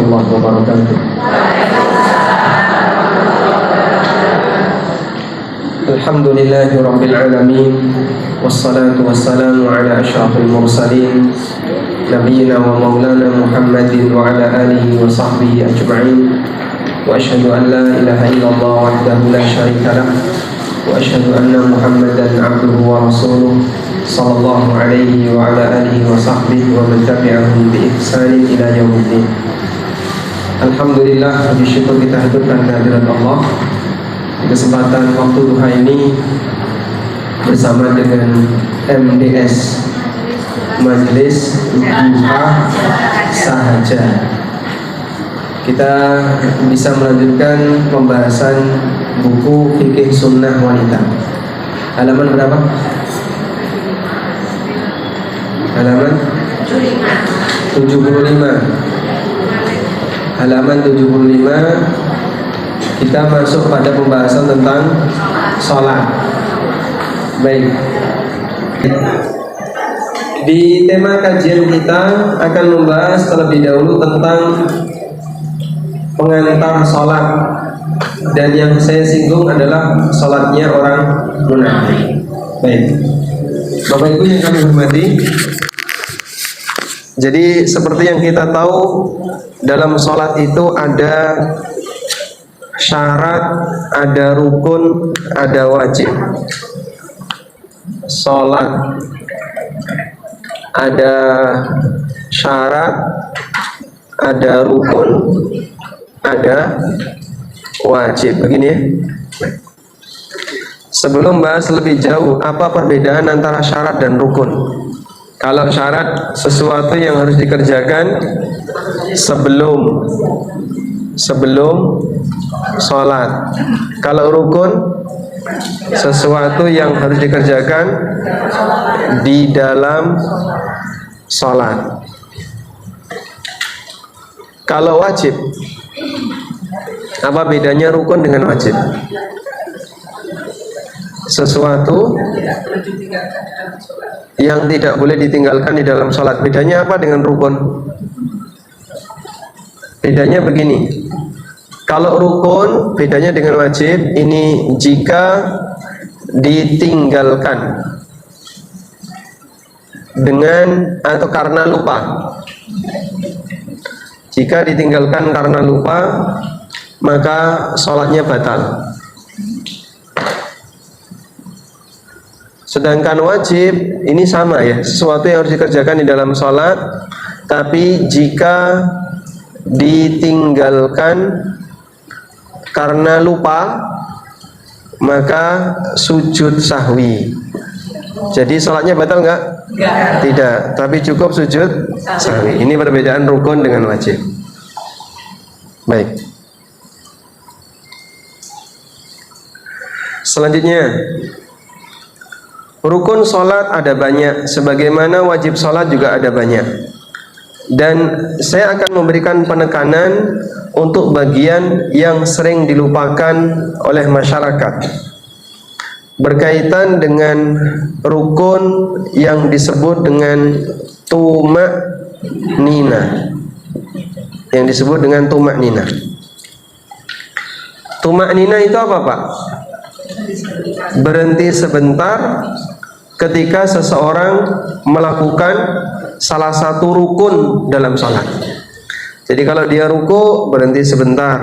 warahmatullahi wabarakatuh. Alhamdulillahi rabbil alamin, wassalatu wassalamu ala asyrafil mursalin, nabiyyina wa maulana Muhammadin wa ala alihi wa sahbihi ajma'in. Wa asyhadu an la ilaha illallah wahdahu la syarika lah, wa asyhadu anna Muhammadan abduhu wa rasuluh sallallahu alaihi wa ala alihi wa sahbihi wa man tabi'ahum bi ihsanin ila yaumiddin. Alhamdulillah, puji syukur kita haturkan kehadirat Allah di kesempatan waktu duha ini bersama dengan MDS Majelis Duha Sahaja. Kita bisa melanjutkan pembahasan buku Fikih Sunnah Wanita. Halaman berapa? Halaman 75. Halaman 75. Kita masuk pada pembahasan tentang sholat. Baik. Di tema kajian kita akan membahas terlebih dahulu tentang pengantar sholat. Dan yang saya singgung adalah sholatnya orang munafik. Baik, Bapak Ibu yang kami hormati, jadi seperti yang kita tahu, dalam sholat itu ada syarat, ada rukun, ada wajib. Sholat ada syarat, ada rukun, ada wajib. Begini ya. Sebelum bahas lebih jauh, apa perbedaan antara syarat dan rukun? Kalau syarat, sesuatu yang harus dikerjakan sebelum sholat. Kalau rukun, sesuatu yang harus dikerjakan di dalam sholat. Kalau wajib, apa bedanya rukun dengan wajib? Sesuatu yang tidak boleh ditinggalkan di dalam sholat. Bedanya apa dengan rukun? Bedanya begini. Kalau rukun, bedanya dengan wajib, ini jika ditinggalkan dengan atau karena lupa. Jika ditinggalkan karena lupa, maka sholatnya batal. Sedangkan wajib ini sama ya, sesuatu yang harus dikerjakan di dalam sholat, tapi jika ditinggalkan karena lupa, maka sujud sahwi. Jadi sholatnya batal nggak? Tidak, tapi cukup sujud sahwi. Ini perbedaan rukun dengan wajib. Baik. Selanjutnya, rukun sholat ada banyak, sebagaimana wajib sholat juga ada banyak. Dan saya akan memberikan penekanan untuk bagian yang sering dilupakan oleh masyarakat, berkaitan dengan rukun yang disebut dengan tumak-nina. Yang disebut dengan tumak-nina. Tumak-nina itu apa, Pak? Berhenti sebentar ketika seseorang melakukan salah satu rukun dalam sholat. Jadi kalau dia ruku, berhenti sebentar.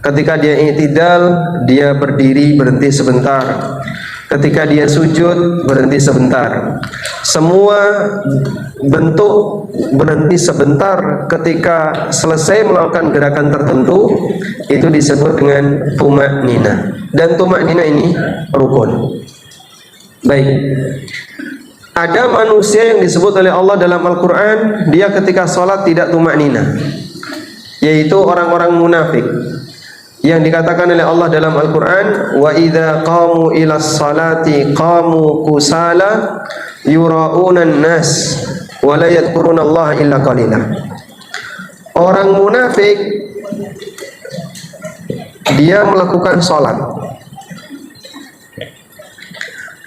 Ketika dia i'tidal, dia berdiri, berhenti sebentar. Ketika dia sujud, berhenti sebentar. Semua bentuk berhenti sebentar ketika selesai melakukan gerakan tertentu, itu disebut dengan tumak-nina. Dan tumak-nina ini rukun. Baik. Ada manusia yang disebut oleh Allah dalam Al-Quran, dia ketika sholat tidak tumak-nina, yaitu orang-orang munafik, yang dikatakan oleh Allah dalam Al-Quran, wa idza qamu ilas salati qamu kusala yura'unan nas wa la yadhkuruna Allah illa qalila. Orang munafik, dia melakukan sholat,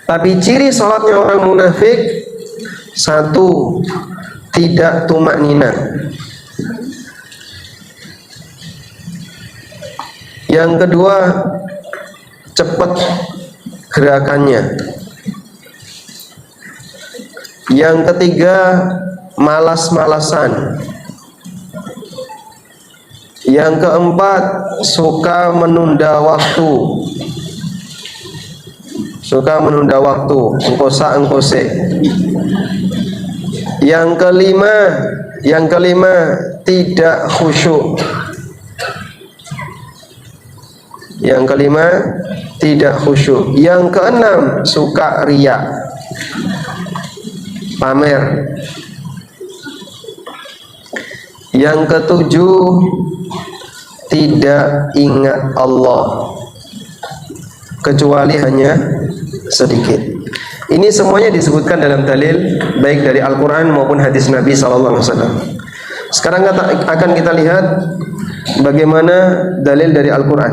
tapi ciri sholatnya orang munafik, satu, tidak tumak nina. Yang kedua, cepat gerakannya. Yang ketiga, malas-malasan. Yang keempat, suka menunda waktu. Suka menunda waktu, engkosa-engkose. Yang kelima, tidak khusyuk. Yang kelima, tidak khusyuk. Yang keenam, suka riya, pamer. Yang ketujuh, tidak ingat Allah kecuali hanya sedikit. Ini semuanya disebutkan dalam dalil baik dari Al-Quran maupun hadis Nabi SAW. Sekarang akan kita lihat bagaimana dalil dari Al-Quran.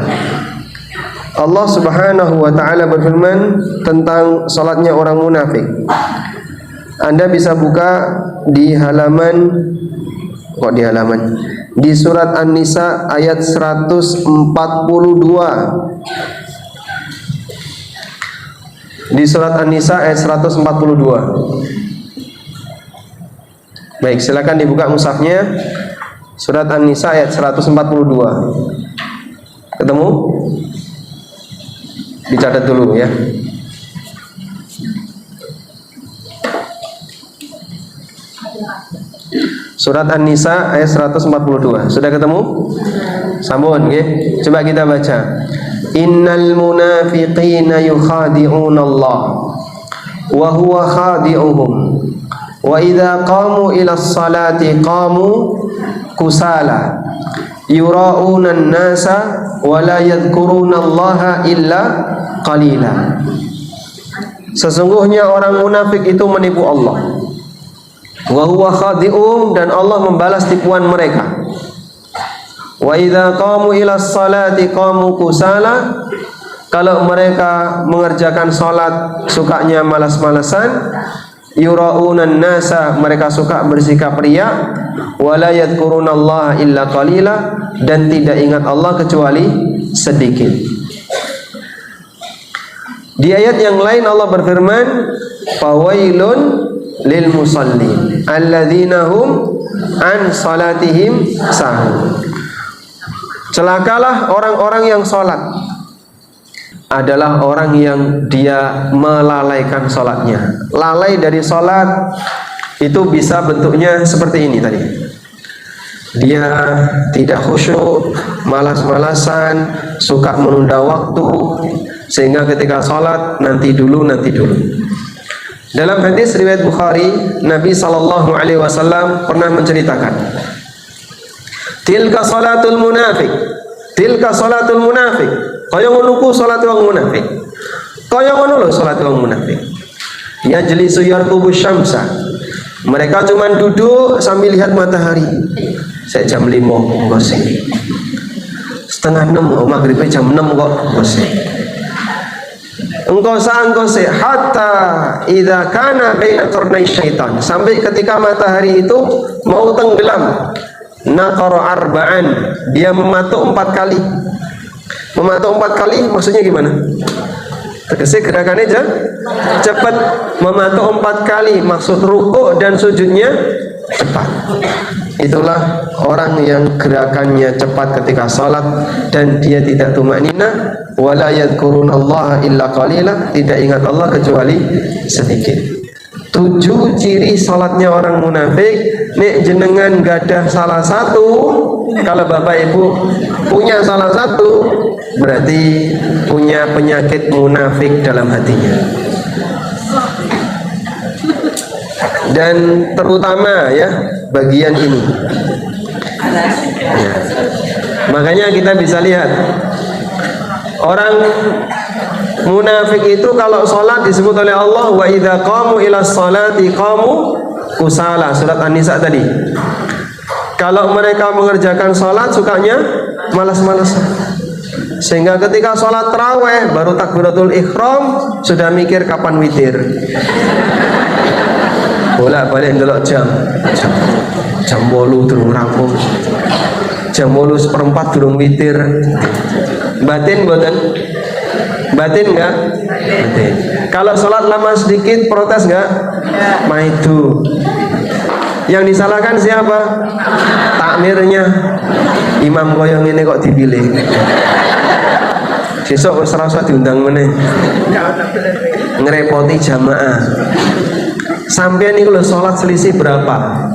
Allah Subhanahu wa ta'ala berfirman tentang salatnya orang munafik. Anda bisa buka di di surat An-Nisa ayat 142. Di surat An-Nisa ayat 142. Baik, silakan dibuka mushafnya. Surat An-Nisa ayat 142. Ketemu? Dicatat dulu ya. Surat An-Nisa ayat 142. Sudah ketemu? Sambung, okay? Coba kita baca. Innal munafiqina yukhadi'una Allah wa huwa khadi'uhum wa idza qamu ila sholati qamu kusala yura'una an-nasa wa la yadhkuruna Allah illa qalila. Sesungguhnya orang munafik itu menipu Allah. Wa huwa khadi'um, dan Allah membalas tipuan mereka. Wa idza qamu ila sholati qamu kusala, kalau mereka mengerjakan salat sukanya malas-malasan. Yura'unan nasa, mereka suka bersikap riya. Wa la yadhkurunallaha illa qalila, dan tidak ingat Allah kecuali sedikit. Di ayat yang lain Allah berfirman, fawailun lil musallin alladzina hum an salatihim sahun. Celakalah orang-orang yang sholat. Adalah orang yang dia melalaikan sholatnya. Lalai dari sholat itu bisa bentuknya seperti ini tadi. Dia tidak khusyuk, malas-malasan, suka menunda waktu, sehingga ketika sholat nanti dulu. Dalam hadis riwayat Bukhari, Nabi SAW pernah menceritakan, tilka salatul munafik, kaya ngono ku salat wong munafik, kaya ngono lho salat wong munafik. Ya jelisu yarqubu syamsa, mereka cuma duduk sambil lihat matahari. Saya jam 5 kok sih, setengah 6, maghribnya jam 6 kok sih. Engkau sih hatta idza kana baina qarnai syaitan, sampai ketika matahari itu mau tenggelam. Naqara arba'an, dia mematuk 4 kali. Mematuk 4 kali maksudnya gimana? Tegese gerakannya cepat. Mematuk 4 kali, maksud rukuk dan sujudnya cepat. Itulah orang yang gerakannya cepat ketika salat dan dia tidak tumanina, wala yadhkurunallaha illa qalila, tidak ingat Allah kecuali sedikit. 7 ciri salatnya orang munafik. Nek jenengan gadah salah satu, kalau bapak ibu punya salah satu, berarti punya penyakit munafik dalam hatinya. Dan terutama ya bagian ini ya. Makanya kita bisa lihat orang munafik itu kalau sholat disebut oleh Allah, wa idza qamu ila sholati qamu kusala, surat An-Nisa tadi. Kalau mereka mengerjakan sholat sukanya malas-malasan, sehingga ketika sholat taraweh baru takbiratul ihram sudah mikir kapan witir. Bolak-balik ndelok jam 8 durung rampung, jam 8:04 durung witir. Batin boten? Batin enggak? Batin. Kalau sholat lama sedikit protes enggak? Maidu. Yang disalahkan siapa? Takmirnya. Imam koyong ini kok dipilih. Besok wis rasa diundang meneh. Ngerepoti jamaah. Sampeyan niku lho salat selisih berapa?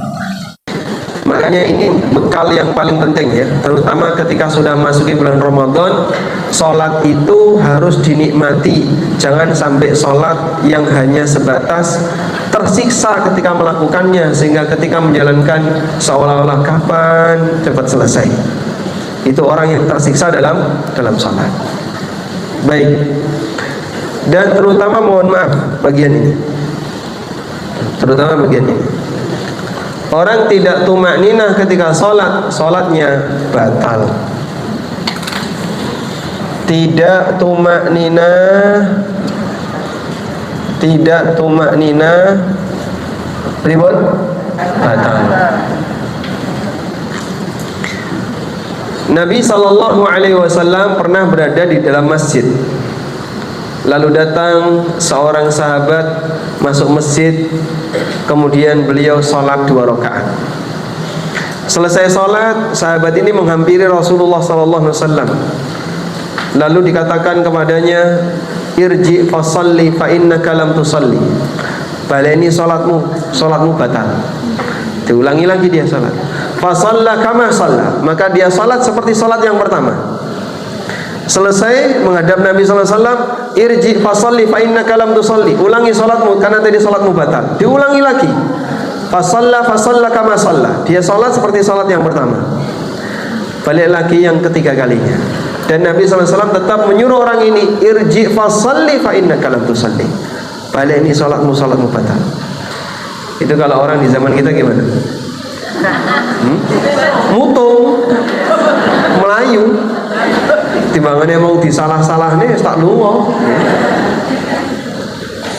Makanya ini bekal yang paling penting ya, terutama ketika sudah masuki bulan Ramadan, sholat itu harus dinikmati. Jangan sampai sholat yang hanya sebatas tersiksa ketika melakukannya, sehingga ketika menjalankan seolah-olah kapan cepat selesai. Itu orang yang tersiksa dalam sholat. Baik. Dan terutama mohon maaf bagian ini. Terutama bagian ini. Orang tidak tumakninah ketika sholat, sholatnya batal. Tidak tumakninah, ribut, batal. Nabi SAW pernah berada di dalam masjid. Lalu datang seorang sahabat masuk masjid, kemudian beliau sholat 2 rakaat. Selesai sholat, sahabat ini menghampiri Rasulullah SAW. Lalu dikatakan kepadanya, irji fasalli fa innaka lam tusalli. Baleni sholatmu batal. Diulangi lagi dia sholat. Fasalla kama shalla, maka dia sholat seperti sholat yang pertama. Selesai menghadap Nabi SAW, irji fasalli fa innaka lam tusalli. Ulangi salatmu karena tadi salatmu batal. Diulangi lagi. Fasalla kama shalla. Dia salat seperti salat yang pertama. Balik lagi yang ketiga kalinya. Dan Nabi SAW tetap menyuruh orang ini, irji fasalli fa innaka lam tusalli. Balik ini salatmu batal. Itu kalau orang di zaman kita gimana? Mutung, Melayu. Timbangannya mau disalah-salah nih tak lungo.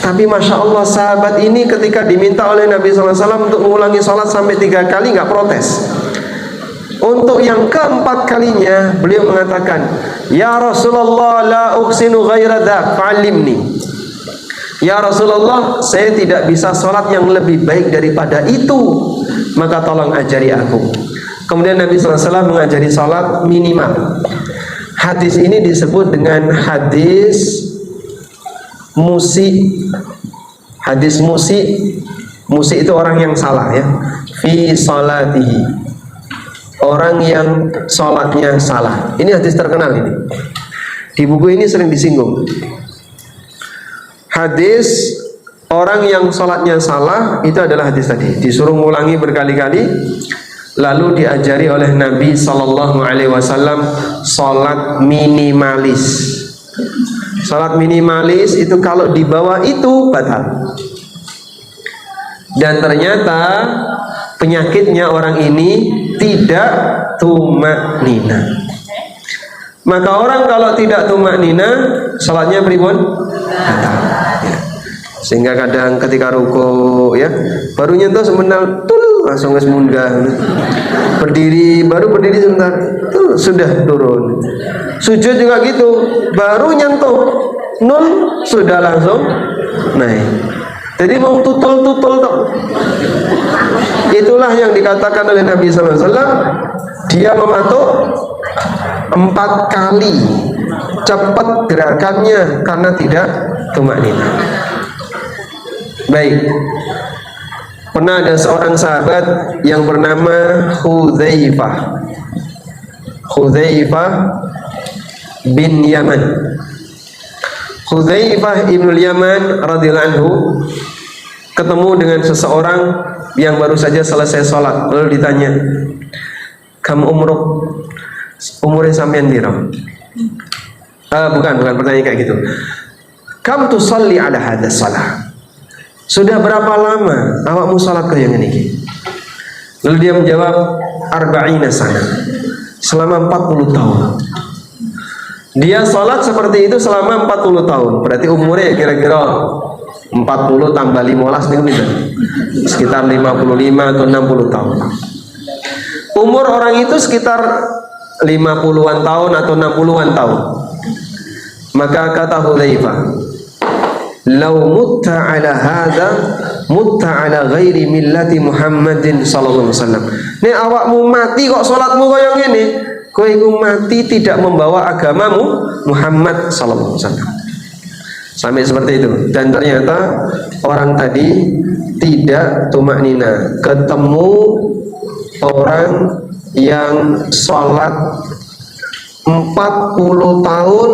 Tapi Masya Allah, sahabat ini ketika diminta oleh Nabi SAW untuk mengulangi sholat sampai 3 kali nggak protes. Untuk yang keempat kalinya beliau mengatakan, ya Rasulullah la uksinu ghaira dzak fa'allimni. Ya Rasulullah, saya tidak bisa sholat yang lebih baik daripada itu, maka tolong ajari aku. Kemudian Nabi SAW mengajari sholat minimal. Hadis ini disebut dengan hadis musi. Hadis musi. Musi itu orang yang salah ya. Fi sholatihi. Orang yang sholatnya salah. Ini hadis terkenal ini. Di buku ini sering disinggung. Hadis orang yang sholatnya salah itu adalah hadis tadi. Disuruh ngulangi berkali-kali. Lalu diajari oleh Nabi SAW sholat minimalis. Sholat minimalis itu kalau di bawah itu batal. Dan ternyata penyakitnya orang ini tidak tumaknina. Maka orang kalau tidak tumaknina, sholatnya pripun? Batal. Ya. Sehingga kadang ketika ruku ya, baru nyentuh sebentar langsung wis munggah. Baru berdiri sebentar, tuh sudah turun. Sujud juga gitu, baru nyentuh 0 sudah langsung naik. Jadi mau tutul-tutul tuh. Itulah yang dikatakan oleh Nabi SAW. Dia mematuk 4 kali, cepat gerakannya karena tidak tumakninah. Baik. Pernah ada seorang sahabat yang bernama Hudzaifah bin Yaman. Hudzaifah ibn Yaman radhiyallahu anhu ketemu dengan seseorang yang baru saja selesai sholat. Lalu ditanya, kamu umurnya sampean piro? Bukan pertanyaan kayak gitu. Kam tusalli ala hadha salah. Sudah berapa lama awakmu salat kaya ngene iki? Lalu dia menjawab, 40 sana. Selama 40 tahun. Dia salat seperti itu selama 40 tahun. Berarti umurnya kira-kira 40 tambah 15 nih, sekitar 55 atau 60 tahun. Umur orang itu sekitar 50-an tahun atau 60-an tahun. Maka kata Hudzaifah, "Lau mutta ala hadza mutta ala ghairi millati Muhammadin sallallahu alaihi wasallam." Nek awakmu mati kok salatmu kaya ngene, kowe iku mati tidak membawa agamamu Muhammad sallallahu alaihi wasallam. Sampai seperti itu. Dan ternyata orang tadi tidak tumaknina, ketemu orang yang sholat 40 tahun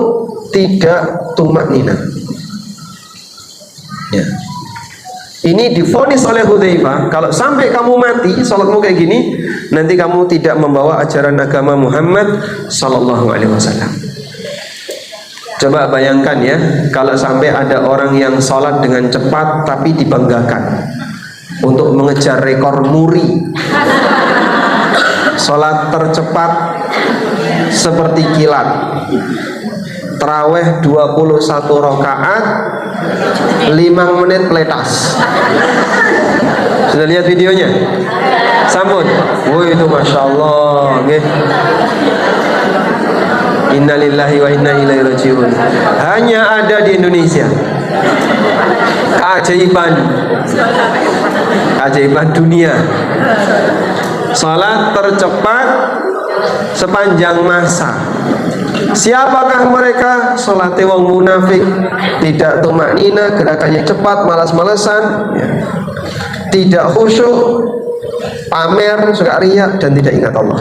tidak tumaknina. Ya. Ini divonis oleh Hudzaifah, kalau sampai kamu mati sholatmu kayak gini, nanti kamu tidak membawa ajaran agama Muhammad sallallahu alaihi wasallam. Coba bayangkan ya, kalau sampai ada orang yang sholat dengan cepat tapi dibanggakan untuk mengejar rekor muri. Sholat tercepat seperti kilat, taraweh 21 rakaat 5 menit peletas. Sudah lihat videonya? Sampun. Woi, itu Masya Allah. Innalillahi wa inna ilaihi rajiun. Hanya ada di Indonesia. Keajaiban dunia. Salat tercepat sepanjang masa. Siapakah mereka? Salatnya wong munafik, tidak tumaknina, gerakannya cepat, malas-malesan, ya. Tidak khusyuk, pamer, suka riya, dan tidak ingat Allah.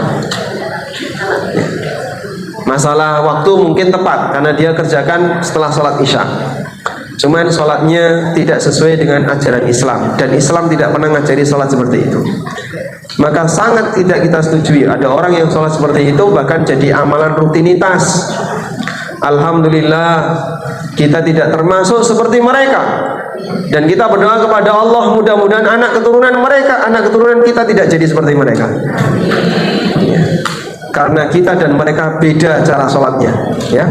Ya. Masalah waktu mungkin tepat karena dia kerjakan setelah sholat isya. Cuman sholatnya tidak sesuai dengan ajaran Islam, dan Islam tidak pernah ngajari sholat seperti itu. Maka sangat tidak kita setujui ada orang yang sholat seperti itu, bahkan jadi amalan rutinitas. Alhamdulillah kita tidak termasuk seperti mereka, dan kita berdoa kepada Allah mudah-mudahan anak keturunan kita tidak jadi seperti mereka. Karena kita dan mereka beda cara sholatnya, ya.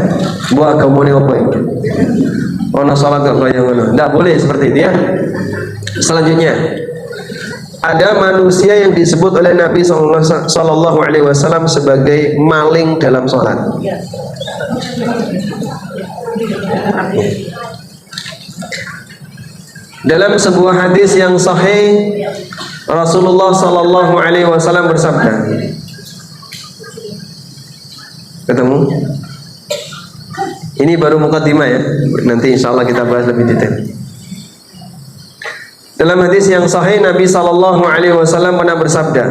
Buat kamu apa ini? Ono sholat gak kayak mana? Tidak boleh seperti itu ya. Selanjutnya, ada manusia yang disebut oleh Nabi Sallallahu Alaihi Wasallam sebagai maling dalam sholat. Dalam sebuah hadis yang sahih, Rasulullah Sallallahu Alaihi Wasallam bersabda, ketemu? Ini baru mukaddimah ya. Nanti insya Allah kita bahas lebih detail. Dalam hadis yang sahih, Nabi Sallallahu Alaihi Wasallam pernah bersabda,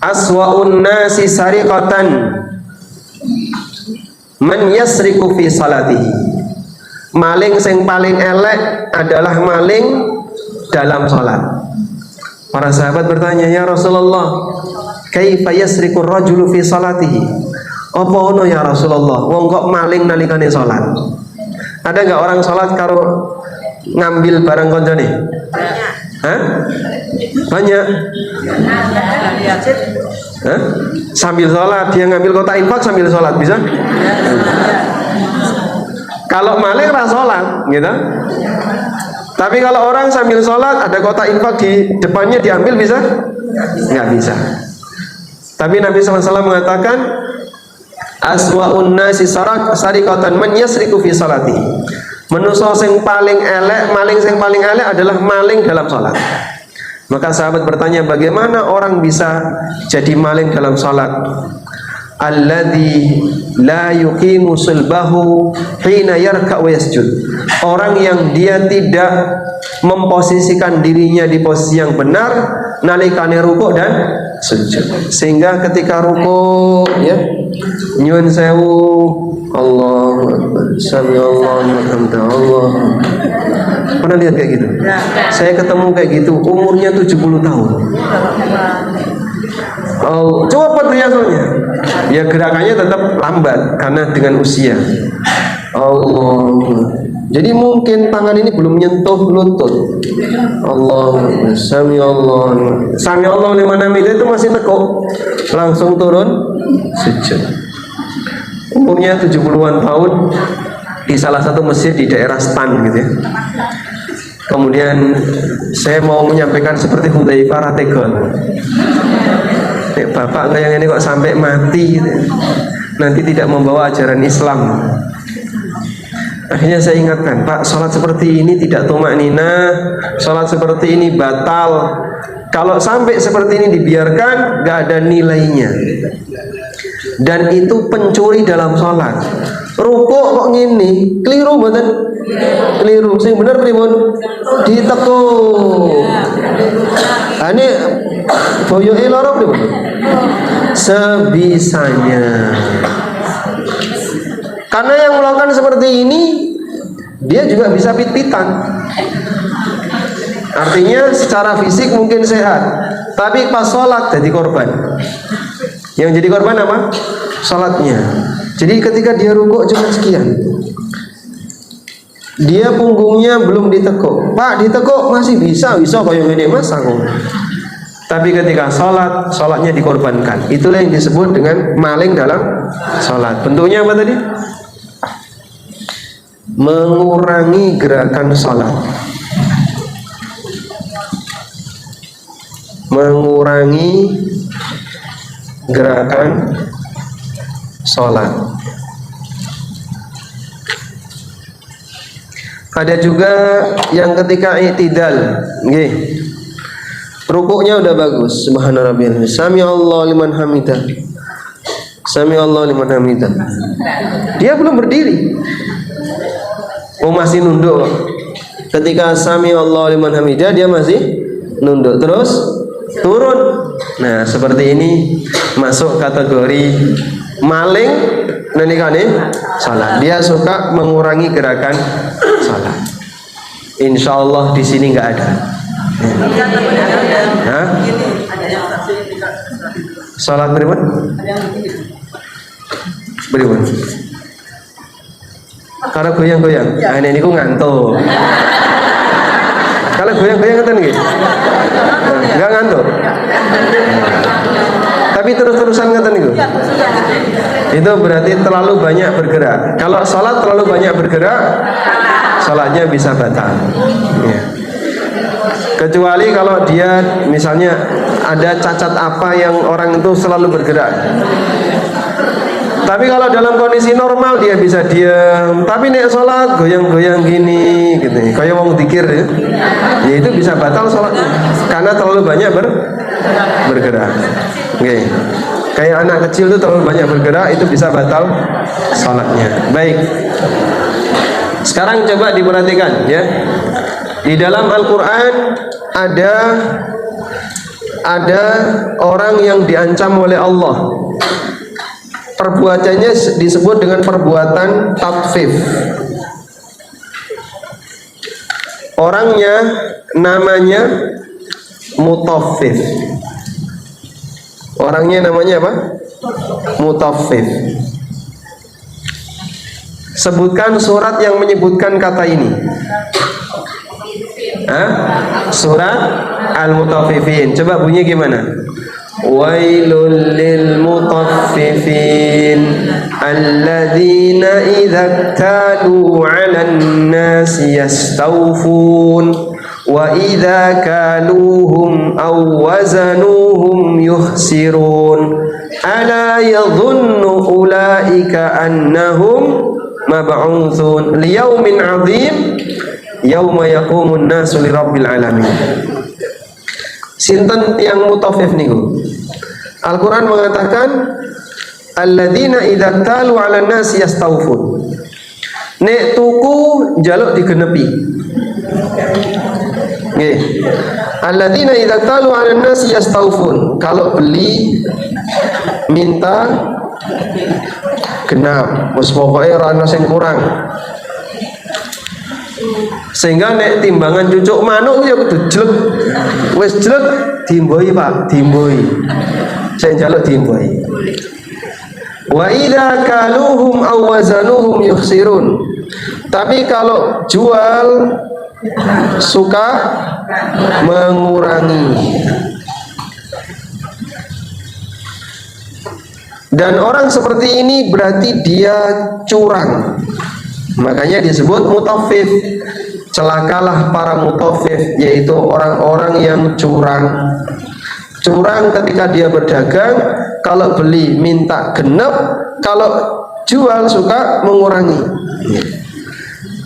"Aswa'un nasi sariqatan man yasriku fi salatihi." Maling yang paling elek adalah maling dalam salat. Para sahabat bertanya, "Ya Rasulullah, kaifa yasriku ar-rajulu fi salatihi?" Apa ono ya Rasulullah, wong kok maling nalikane salat? Ada enggak orang salat karo ngambil barang koncone? Hah? Banyak. Hah? Sambil salat dia ngambil kotak infak sambil salat bisa? Kalau maling ra salat, gitu. Tapi kalau orang sambil salat ada kotak infak di depannya diambil bisa? Enggak bisa. Tapi Nabi SAW mengatakan, aswa'un nasi sariqatan man yasriku fi salati. Manusia yang paling elek, maling yang paling elek adalah maling dalam salat. Maka sahabat bertanya, bagaimana orang bisa jadi maling dalam salat? Alladzi la yuqimu sulbahu hina yarka' wa yasjud. Orang yang dia tidak memposisikan dirinya di posisi yang benar nalikane rukuk dan sujud, sehingga ketika rukuk ya nyuwun sewu Allahu Akbar sami Allahu hamda Allah. Pernah lihat kayak gitu? Saya ketemu kayak gitu umurnya 70 tahun. Oh, coba riasonya. Ya gerakannya tetap lambat karena dengan usia. Allah. Jadi mungkin tangan ini belum menyentuh lutut. Allah, sami Allah. Sami Allah 5 menit itu masih tekuk. Langsung turun sujud. Umurnya 70-an tahun di salah satu masjid di daerah Stan gitu ya. Kemudian saya mau menyampaikan seperti Hudzaifah Rategon. bapak kayak ini kok sampai mati gitu. Nanti tidak membawa ajaran Islam. Akhirnya saya ingatkan, Pak, sholat seperti ini tidak tumakninah, sholat seperti ini batal. Kalau sampai seperti ini dibiarkan, gak ada nilainya. Dan itu pencuri dalam sholat. Rukuk kok gini, keliru betul? Keliru, sing bener pripun? Ditekuk. Ini boyoke loro pripun? Sebisanya. Karena yang melakukan seperti ini, dia juga bisa pit-pitan. Artinya secara fisik mungkin sehat, tapi pas sholat jadi korban. Yang jadi korban apa? Sholatnya. Jadi ketika dia rukuk cuma sekian, dia punggungnya belum ditekuk. Pak, ditekuk masih bisa kayak gini mas aku. Tapi ketika sholat, sholatnya dikorbankan. Itulah yang disebut dengan maling dalam sholat. Bentuknya apa tadi? Mengurangi gerakan sholat, mengurangi gerakan sholat. Ada juga yang ketika i'tidal, nggih. Rukuknya udah bagus, subhana rabbiyal sami Allah liman hamidah, sami Allah liman hamidah. Dia belum berdiri. Oh masih nunduk. Ketika sami Allah liman hamidah dia masih nunduk, terus turun. Nah seperti ini masuk kategori maling nalikane salat. Dia suka mengurangi gerakan salat. Insya Allah di sini nggak ada. Hah? Salat beriman? Beriman. Kalau goyang-goyang, nah ini ku ngantuk. Kalau goyang-goyang ngeten nggih? Enggak ngantuk. Tapi terus-terusan ngeten niku. Itu berarti terlalu banyak bergerak. Kalau salat terlalu banyak bergerak, salatnya bisa batal. Ya. Kecuali kalau dia misalnya ada cacat apa yang orang itu selalu bergerak. Tapi kalau dalam kondisi normal dia bisa diam. Tapi nek sholat goyang-goyang gini, gitu. Kayak wong zikir ya. Ya itu bisa batal sholatnya karena terlalu banyak bergerak. Oke. Kayak anak kecil itu terlalu banyak bergerak itu bisa batal sholatnya. Baik. Sekarang coba diperhatikan ya. Di dalam Al-Quran ada orang yang diancam oleh Allah. Perbuatannya disebut dengan perbuatan tatfif. Orangnya namanya mutaffif. Orangnya namanya apa? Mutaffif. Sebutkan surat yang menyebutkan kata ini. Surat Al-Mutaffifin. Coba bunyi gimana? Wailul lil mutaffifin alladzina idza talu 'alan nasi yastawfun wa idza kaluhum aw wazanuhum yukhsirun ala yadhunnu ulaika annahum mab'utsun liyaumin 'adzim yauma yaqumun nasu lirabbil alamin. Sinten yang mutaffif niku? Al-Quran mengatakan alladzina idza talu 'alan nasi yastawfun. Nek tuku njaluk digenepi. Nggih. Alladzina idza talu 'alan nasi yastawfun. Kalau beli minta genap, wis pokoke ora ana sing kurang. Sehingga nek timbangan cucuk manuk ya kudu jlek. Wis jlek dimboi Pak, dimboi. Saya njaluk dimboi. Wa idza kaluhum aw wazanuhum yukhsirun. Tapi kalau jual suka mengurangi. Dan orang seperti ini berarti dia curang. Makanya disebut mutaffif. Celakalah para mutaffif, yaitu orang-orang yang curang. curang ketika dia berdagang, kalau beli minta genep, kalau jual suka mengurangi.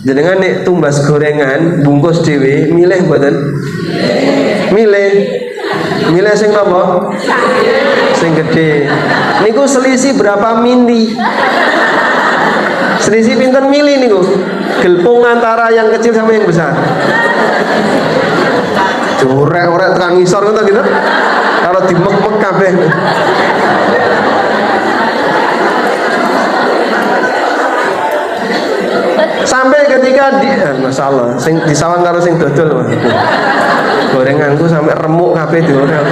Jenengan nek tumbas gorengan bungkus dhewe milih mboten? Milih sing napa? Sing gede. Niku selisih berapa mili? Selisih pinten mili niku? Gelpung antara yang kecil sama yang besar. Orek-orek tekan ngisor ngono gitu. Kalau dimek-mek kabeh. Sampai ketika masalah sing disawan karo sing dodol gorenganku sampai remuk kabeh diorel.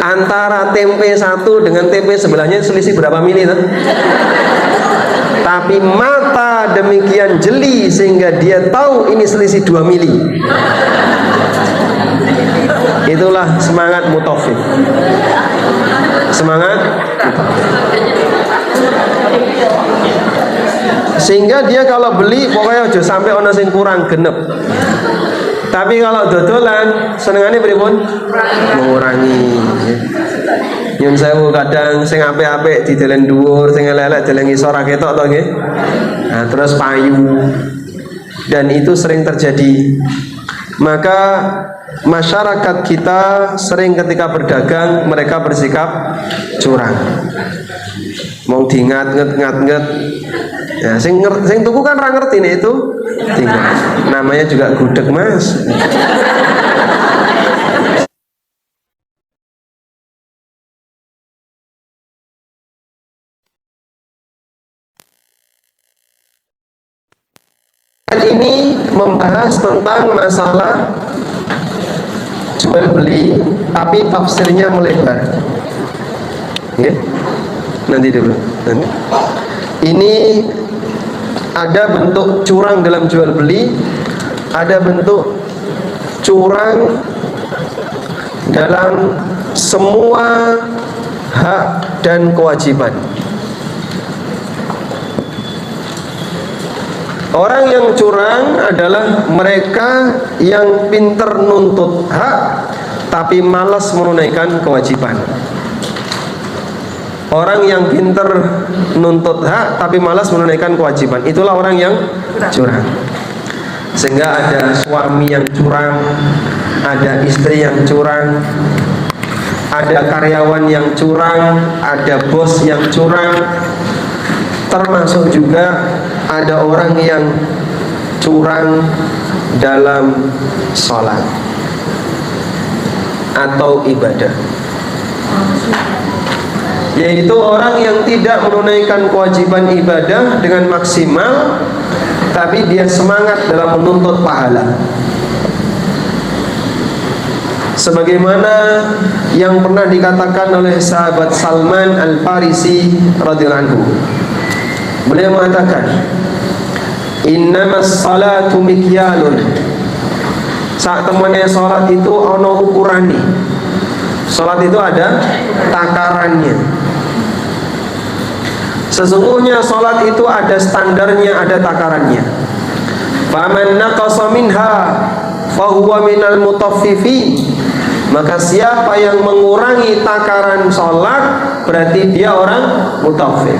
Antara tempe satu dengan tempe sebelahnya selisih berapa mili tuh? Tapi mata demikian jeli sehingga dia tahu ini selisih 2 mili. Itulah semangat mutafif. Semangat sehingga dia kalau beli pokoknya aja sampai ono sing kurang genep. Tapi kalau dodolan senengane pripun? Mengurangi. Nyun sewu kadang sing apik-apik didelen dhuwur, sing elek-elek delen ngisor ra ketok to nggih. Nah, terus payu. Dan itu sering terjadi. Maka masyarakat kita sering ketika berdagang mereka bersikap curang. Mau diingat-ngat ya, sing tuku kan ra ngerti nih itu tinggal. Namanya juga gudeg mas. Ini membahas tentang masalah jual beli, tapi tafsirnya melebar. Ya. Nanti dulu. Nanti. Ini ada bentuk curang dalam jual beli, ada bentuk curang dalam semua hak dan kewajiban. Orang yang curang adalah mereka yang pinter nuntut hak tapi malas menunaikan kewajiban. Orang yang pinter nuntut hak tapi malas menunaikan kewajiban, itulah orang yang curang. Sehingga ada suami yang curang, ada istri yang curang, ada karyawan yang curang, ada bos yang curang. Termasuk juga ada orang yang curang dalam sholat atau ibadah, yaitu orang yang tidak menunaikan kewajiban ibadah dengan maksimal, tapi dia semangat dalam menuntut pahala. Sebagaimana yang pernah dikatakan oleh sahabat Salman Al-Farisi radhiyallahu anhu. Beliau mengatakan, innamas salatu mikyalun. Saat temannya salat itu ono ukurane. Salat itu ada takarannya. Sesungguhnya salat itu ada standarnya, ada takarannya. Faman naqasa minha fahuwa minal mutaffifin. Maka siapa yang mengurangi takaran salat berarti dia orang mutaffif.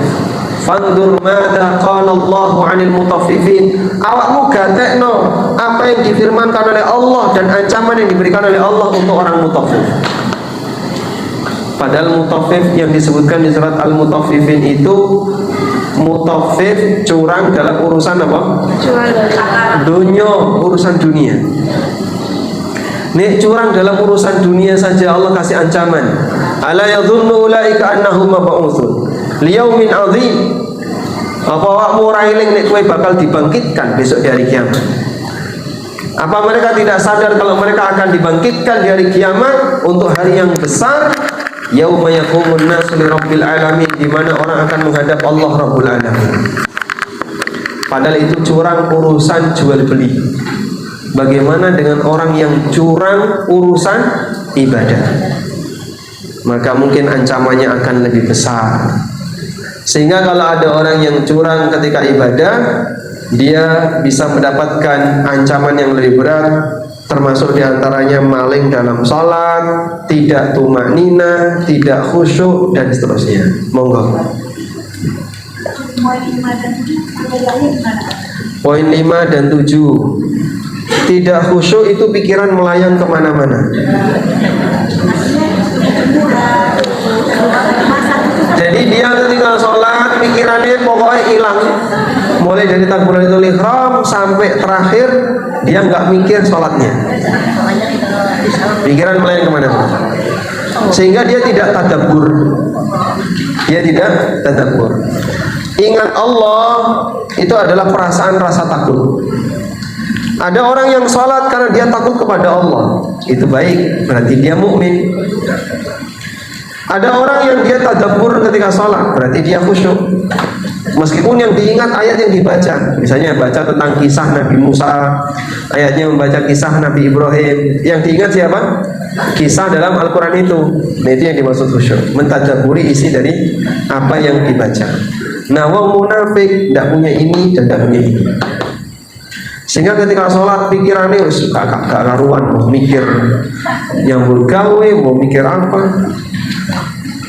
Fandur madza qala Allahu 'anil mutaffifin. Awakmu gatekno apa yang difirmankan oleh Allah dan ancaman yang diberikan oleh Allah untuk orang mutaffif. Padahal mutaffif yang disebutkan di surat Al-Mutaffifin itu mutaffif curang dalam urusan apa? Dunia, urusan dunia. Nek curang dalam urusan dunia saja Allah kasih ancaman. Ala yadhunnu ulaika annahum mab'utsun liyaumin 'adzim. Apa awakmu ora eling nek kowe bakal dibangkitkan besok di hari kiamat? Apa mereka tidak sadar kalau mereka akan dibangkitkan di hari kiamat untuk hari yang besar? Yauma yaqumun nasu lirabbil alamin, di mana orang akan menghadap Allah Rabbul Alamin. Padahal itu curang urusan jual beli. Bagaimana dengan orang yang curang urusan ibadah? Maka mungkin ancamannya akan lebih besar. Sehingga kalau ada orang yang curang ketika ibadah, dia bisa mendapatkan ancaman yang lebih berat, termasuk diantaranya maling dalam sholat, tidak tumaknina, tidak khusyuk, dan seterusnya. Monggo. Poin 5 dan 7. Tidak khusyuk itu pikiran melayang kemana-mana. Jadi dia ketika sholat pikirannya pokoknya hilang, mulai dari takbiratul ihram sampai terakhir dia nggak mikir sholatnya, pikiran melayang kemana-mana, sehingga dia tidak tadabbur. Ingat Allah itu adalah perasaan rasa takut. Ada orang yang sholat karena dia takut kepada Allah, itu baik, berarti dia mukmin. Ada orang yang dia tadabbur ketika sholat, berarti dia khusyuk. Meskipun yang diingat ayat yang dibaca, misalnya baca tentang kisah Nabi Musa, ayatnya membaca kisah Nabi Ibrahim, yang diingat siapa? Kisah dalam Al-Quran itu. Nah, itu yang dimaksud khusyuk, mentadabburi isi dari apa yang dibaca. Nah, wong munafik tidak punya ini dan tidak punya ini, sehingga ketika sholat pikirannya gak karuan, mau mikir nyambul gawe, mau mikir apa.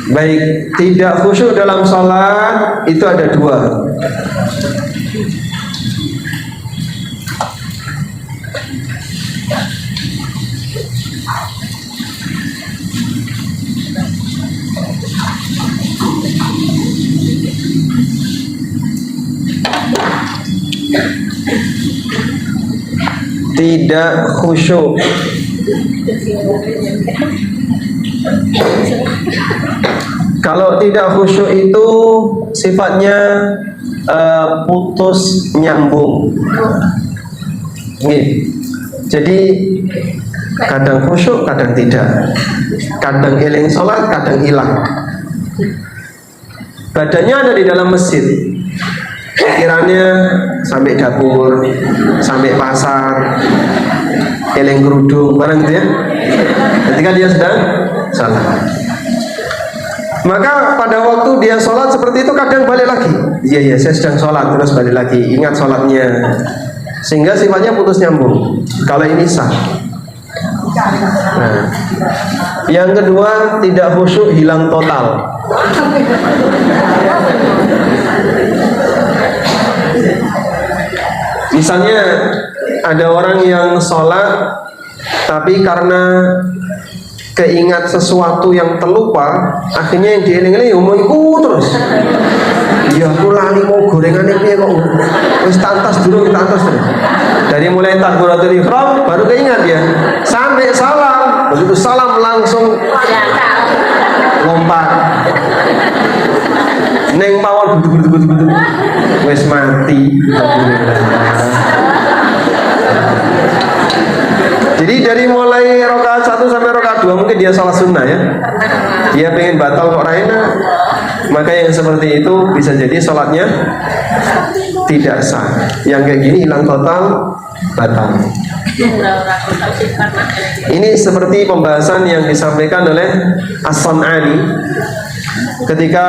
Baik, tidak khusyuk dalam sholat itu ada 2. Tidak khusyuk kalau tidak khusyuk itu sifatnya putus nyambung. Jadi kadang khusyuk, kadang tidak, kadang eling sholat, kadang hilang. Badannya ada di dalam masjid, pikirannya sampai dapur, sampai pasar, eling kerudung, barang gitu ya. Ketika dia sedang sholat, maka pada waktu dia sholat seperti itu kadang balik lagi. Iya, saya sedang sholat, terus balik lagi, ingat sholatnya, sehingga sifatnya putus nyambung. Kalau ini sah. Nah, yang kedua, tidak khusyuk hilang total. Misalnya ada orang yang sholat tapi karena keingat sesuatu yang terlupa, akhirnya yang dieling-eling mau ikut terus. Ya aku lali mau gorengannya piye kok. Wis tantas dulu, kita tantas terus. Dari mulai takbiratul ihram baru keingat ya. Sampai salam, begitu salam langsung lompat. Neng pawon buduk-buduk. Wis mati. Jadi dari mulai rakaat 1 sampai rakaat 2 mungkin dia salah sunnah ya. Dia pengen batal kok raina. Maka yang seperti itu bisa jadi sholatnya tidak sah. Yang kayak gini hilang total, batal. Ini seperti pembahasan yang disampaikan oleh As-San'ani ketika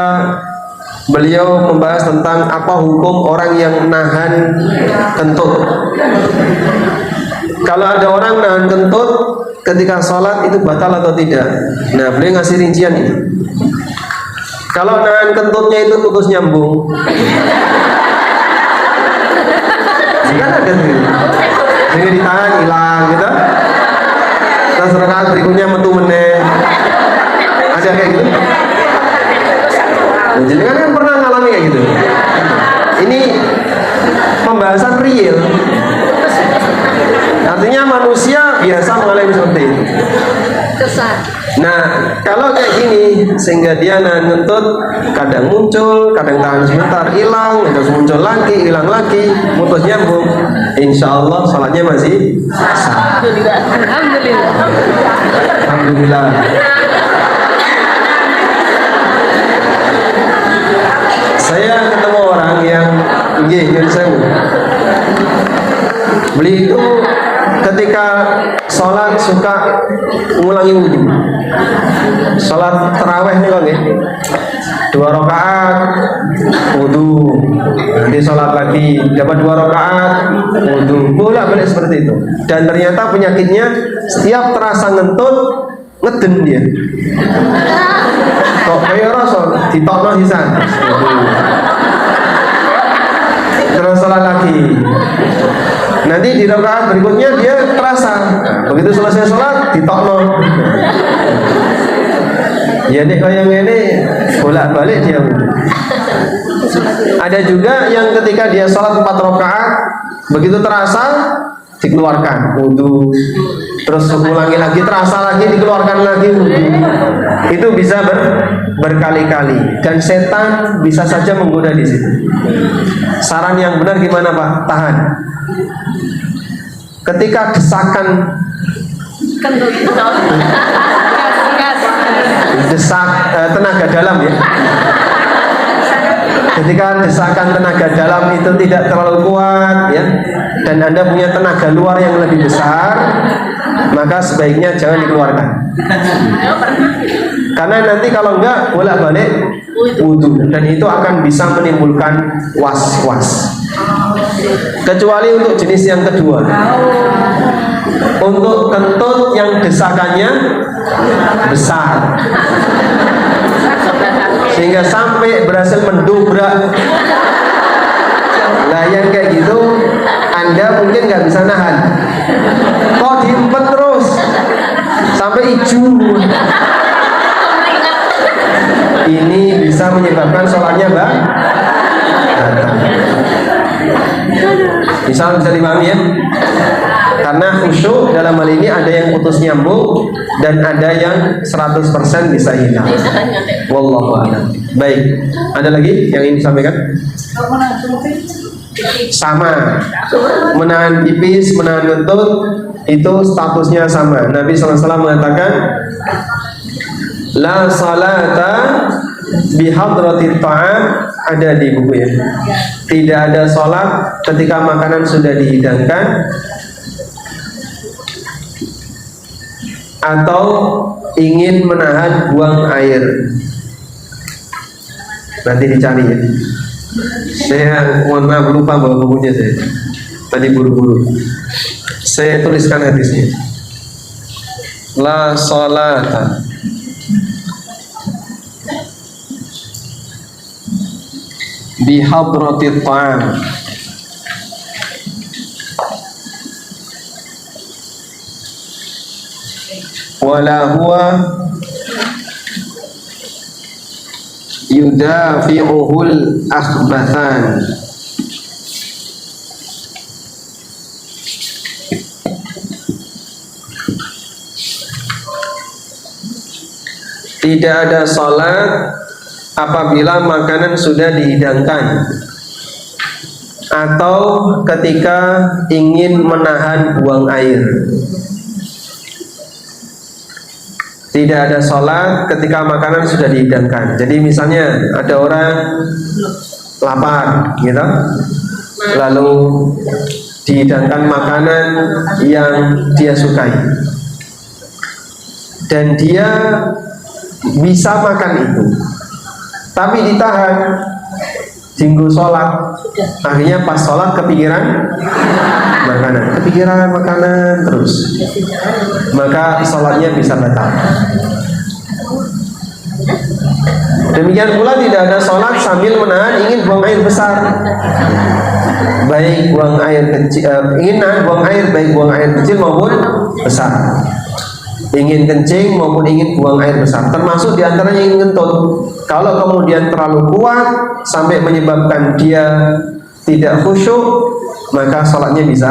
beliau membahas tentang apa hukum orang yang nahan kentut. Kalau ada orang nahan kentut ketika sholat itu batal atau tidak? Nah, beliau ngasih rincian ini. Kalau nahan kentutnya itu putus nyambung, kan ada tuh, dengan ditahan hilang gitu. Terus rakaat berikutnya metu meneh, ada kayak gitu. Jadi kan pernah ngalami kayak gitu. Ini pembahasan real. Artinya manusia biasa mengalami seperti itu. Nah, kalau kayak gini sehingga dia nahan kentut, kadang muncul, kadang tahan sebentar, hilang, terus muncul lagi, hilang lagi, putus nyambung. Insya Allah salatnya masih sah. Alhamdulillah. Saya ketemu orang yang beli itu ketika sholat suka ngulangi wudhu. Sholat taraweh nih kok, 2 rakaat wudu, nanti sholat lagi dapat 2 rakaat wudu, bolak-balik seperti itu. Dan ternyata penyakitnya setiap terasa ngentut ngeden dia. Kok kayak rasa ditokno sisan. Terus sholat lagi. Nanti di rakaat berikutnya dia terasa. Begitu selesai sholat ditokno. Ya nek kaya ngene bolak-balik dia. Ada juga yang ketika dia sholat 4 rakaat, begitu terasa dikeluarkan wudu, terus ulangi lagi terasa lagi dikeluarkan lagi wudu. Itu bisa berkali-kali dan setan bisa saja menggoda di situ. Saran yang benar gimana Pak? Tahan. Ketika desakan tenaga dalam ya. Ketika desakan tenaga dalam itu tidak terlalu kuat ya, dan Anda punya tenaga luar yang lebih besar, maka sebaiknya jangan dikeluarkan. Karena nanti kalau enggak bolak-balik wudu, dan itu akan bisa menimbulkan was-was. Kecuali untuk jenis yang kedua, untuk kentut yang desakannya besar sehingga sampai berhasil mendobrak. Nah yang kayak gitu Anda mungkin nggak bisa nahan, kok diempet terus sampai hijau. Ini bisa menyebabkan sholatnya batal. Bisa dipahami ya? Karena khusyuk dalam hal ini ada yang putus nyambung dan ada yang 100% bisa hilang. Wallahu a'lam. Baik, ada lagi yang ingin disampaikan? Sama, menahan pipis, menahan kentut itu statusnya sama. Nabi SAW mengatakan, la salata bihadratit ta'am, ada di buku ya. Tidak ada sholat ketika makanan sudah dihidangkan atau ingin menahan buang air. Nanti dicari ya. Saya mohon maaf lupa bawa bukunya saya. Tadi buru-buru. Saya tuliskan hadisnya. La sholata bihadratit ta'am wala huwa yudafi'uhul akhbathan. Tidak ada salat apabila makanan sudah dihidangkan atau ketika ingin menahan buang air. Tidak ada sholat ketika makanan sudah dihidangkan. Jadi misalnya ada orang lapar, gitu, lalu dihidangkan makanan yang dia sukai, dan dia bisa makan itu, tapi ditahan, tinggal sholat. Akhirnya pas sholat kepikiran makanan terus, maka sholatnya bisa batal. Demikian pula tidak ada sholat sambil menahan ingin buang air besar, baik buang air kecil, ingin nahan buang air baik buang air kecil maupun besar, ingin kencing maupun ingin buang air besar, termasuk diantaranya ingin ngentut. Kalau kemudian terlalu kuat sampai menyebabkan dia tidak khusyuk, maka sholatnya bisa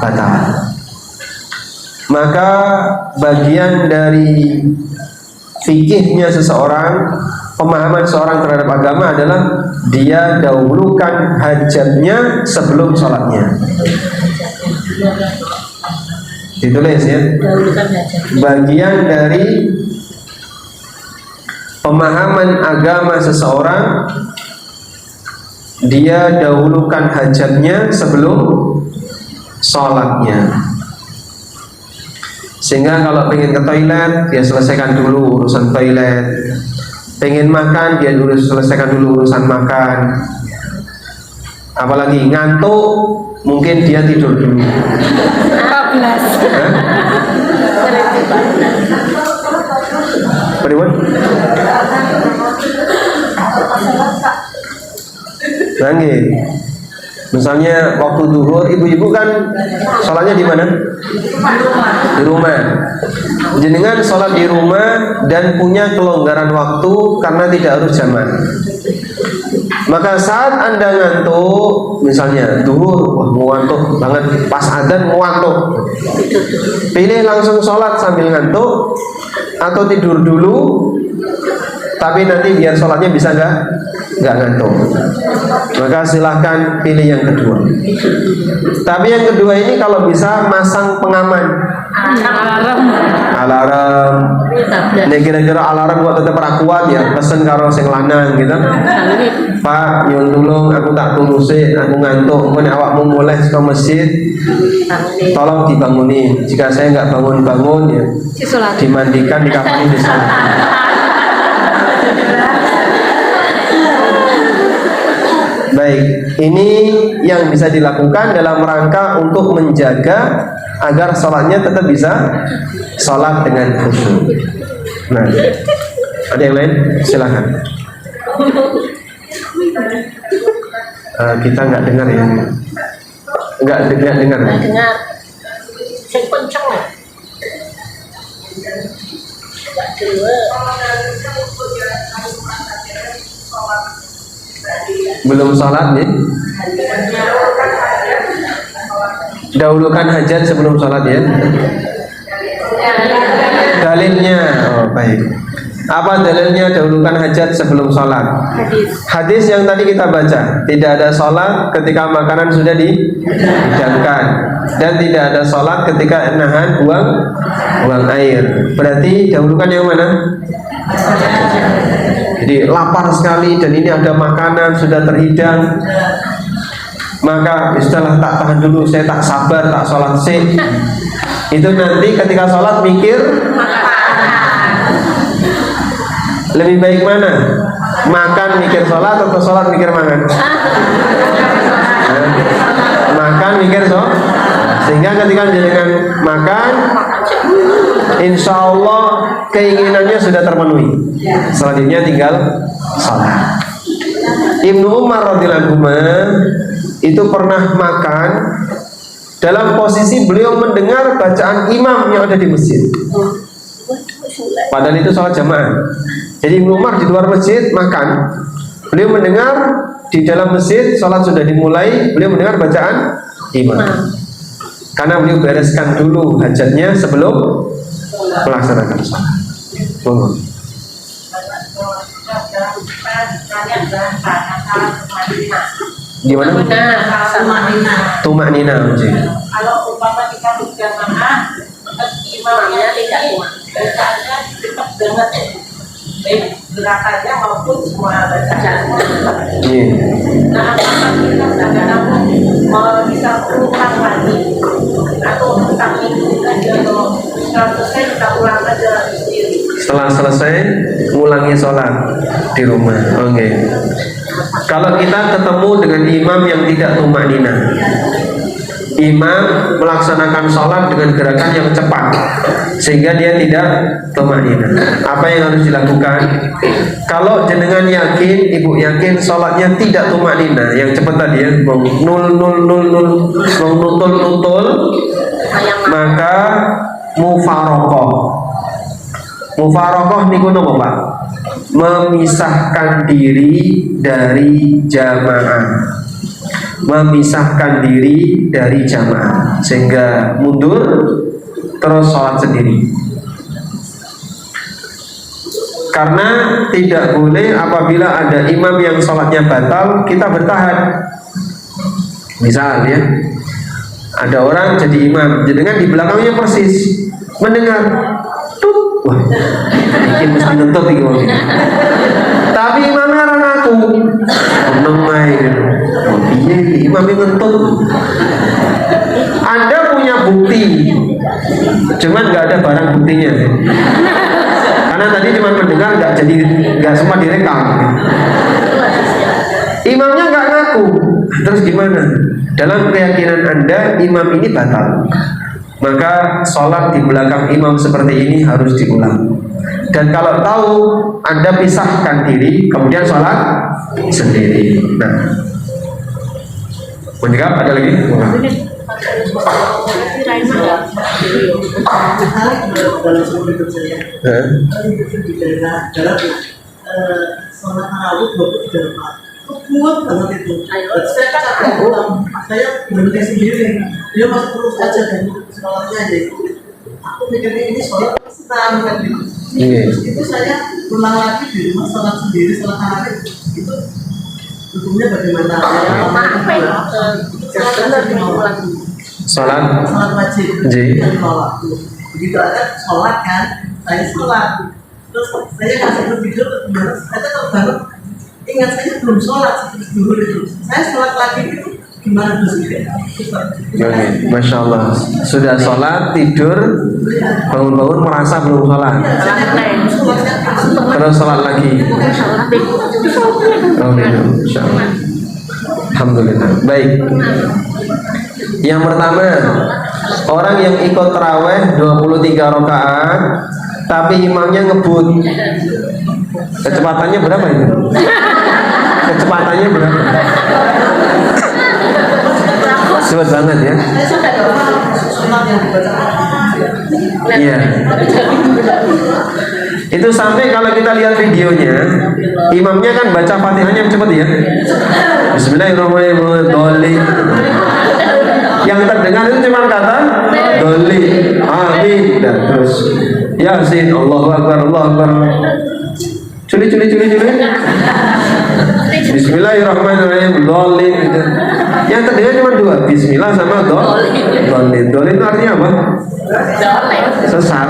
batal. Maka bagian dari fikihnya seseorang, pemahaman seorang terhadap agama adalah dia dahulukan hajatnya sebelum sholatnya. Ditulis ya. Bagian dari pemahaman agama seseorang, dia dahulukan hajatnya sebelum sholatnya. Sehingga kalau ingin ke toilet, dia selesaikan dulu urusan toilet. pengen makan dia dulu selesaikan dulu urusan makan. Apalagi ngantuk, mungkin dia tidur dulu. 14. Bagaimana? Nangge. Misalnya waktu duhur, ibu-ibu kan sholatnya di mana? Di rumah. Jenengan sholat di rumah dan punya kelonggaran waktu karena tidak harus jamaah. Maka saat Anda ngantuk, misalnya duhur, wah ngantuk banget, pas adzan ngantuk, pilih langsung sholat sambil ngantuk atau tidur dulu, tapi nanti biar sholatnya bisa nggak ngantuk. Maka silahkan pilih yang kedua. Tapi yang kedua ini kalau bisa masang pengaman, alarm. Nek kira-kira alarm kok tetep ra kuat ya, pesen karo sing lanang gitu. Pak, nyuwun tulung aku tak turu sik, aku ngantuk. Mun awakmu mulai ke masjid, tolong dibangunin. Jika saya nggak bangun-bangun ya, dimandikan, dikafani, disalat. Baik, ini yang bisa dilakukan dalam rangka untuk menjaga agar sholatnya tetap bisa sholat dengan khusyuk. Nah, ada yang lain? Silakan. Kita nggak dengar ya? Nggak dengar. Dengar. Saya kenceng ya. Belum sholat ya? Dahulukan hajat sebelum sholat ya. Dalilnya, oh baik. Apa dalilnya dahulukan hajat sebelum sholat? Hadis yang tadi kita baca, tidak ada sholat ketika makanan sudah dihidangkan, dan tidak ada sholat ketika nahan buang air. Berarti dahulukan yang mana? Jadi lapar sekali dan ini ada makanan sudah terhidang, maka istilah tak tahan dulu, saya tak sabar, tak sholat sih. Itu nanti ketika sholat mikir, lebih baik mana? Makan mikir sholat atau sholat mikir makan? Makan mikir sholat. Sehingga ketika jenengan makan, insya Allah keinginannya sudah terpenuhi. Selanjutnya tinggal sholat. Ibnu Umar radhiyallahu anhu itu pernah makan dalam posisi beliau mendengar bacaan imam yang ada di masjid. Padahal itu sholat jamaah. Jadi Ibnu Umar di luar masjid makan, beliau mendengar di dalam masjid sholat sudah dimulai, beliau mendengar bacaan imam. Karena beliau bereskan dulu hajatnya sebelum melaksanakan sholat. Gimana? Tumak nina. Kalau umpama kita berjamaah, imamnya tidak kuat, bacaannya cepat banget, baik gerakannya maupun semua bacaan. Nah, apakah kita kadang-kadang bisa ulang lagi atau ulang ini aja, atau setelah selesai kita ulang aja sendiri? Setelah selesai ngulangi sholat di rumah. Oke. Kalau kita ketemu dengan imam yang tidak tumak nina, imam melaksanakan sholat dengan gerakan yang cepat sehingga dia tidak tumak nina, apa yang harus dilakukan? Kalau jenengan yakin, ibu yakin sholatnya tidak tumak nina, yang cepat tadi ya, mau nutul, maka mufarokoh niku napa Pak? Memisahkan diri dari jamaah, sehingga mundur terus sholat sendiri. Karena tidak boleh apabila ada imam yang sholatnya batal kita bertahan. Misal ya, ada orang jadi imam, jenengan di belakangnya persis mendengar, wah, bikin mesti nuntut iki wong. Tapi imamnya orang aku menengai gitu. Oh iya, imamnya nuntut. Anda punya bukti, cuman nggak ada barang buktinya. Karena tadi cuma mendengar, nggak semua direkam. Imamnya nggak ngaku, terus gimana? Dalam keyakinan Anda, imam ini batal, maka sholat di belakang imam seperti ini harus diulang. Dan kalau tahu, Anda pisahkan diri, kemudian sholat sendiri. Nah, menjawab ada lagi? Sholat tarawih 23 rakaat. Kuat banget itu. Saya berhenti sendiri. Dia masih terus aja dan sholatnya aja. Aku mikirnya ini sholat senang kan gitu. Terus itu saya ulang lagi di rumah sholat sendiri, sholat tarawih itu hukumnya bagaimana? Sholat wajib. Begitu ada sholat kan, saya sholat. Terus saya kasih tidur, saya terbangun. Ingat saya belum sholat dulu itu. Saya sholat lagi itu gimana tuh? Masya Allah, sudah sholat, tidur, bangun-bangun merasa belum sholat, terus sholat lagi. Masya Allah. Alhamdulillah. Baik. Yang pertama, orang yang ikut taraweh 23 rakaat, tapi imamnya ngebut. Kecepatannya berapa itu? Kecepatannya berapa? Cepat banget ya. Iya. Itu sampai kalau kita lihat videonya, imamnya kan baca Fatihahnya cepat ya. Bismillahirrahmanirrahim. Yang terdengar itu cuma kata doli, amin, dan terus Yasin, Allahu Akbar, Allahu Akbar. Culi. Bismillahirrahmanirrahim, dolin. Yang terdengar cuma dua, Bismillah sama dolin. Dolin itu artinya apa? Sesat.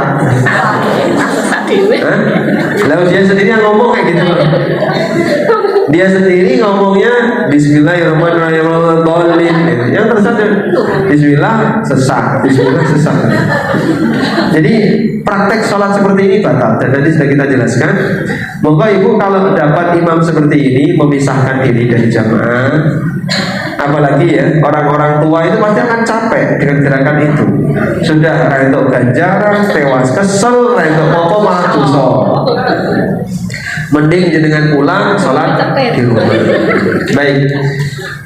Lalu dia sendiri yang ngomong kayak gitu. Dia sendiri ngomongnya Bismillahirrahmanirrahim, dolin. Yang tersesat Bismillah sesat. Jadi praktek sholat seperti ini batal, dan tadi sudah kita jelaskan. Moga ibu kalau dapat imam seperti ini memisahkan diri dari jamaah, apalagi ya orang-orang tua itu pasti akan capek dengan gerakan itu. Sudah untuk ganjaran, tewas kesel, untuk popo malah dosa. Mending jenengan pulang sholat di rumah. Baik.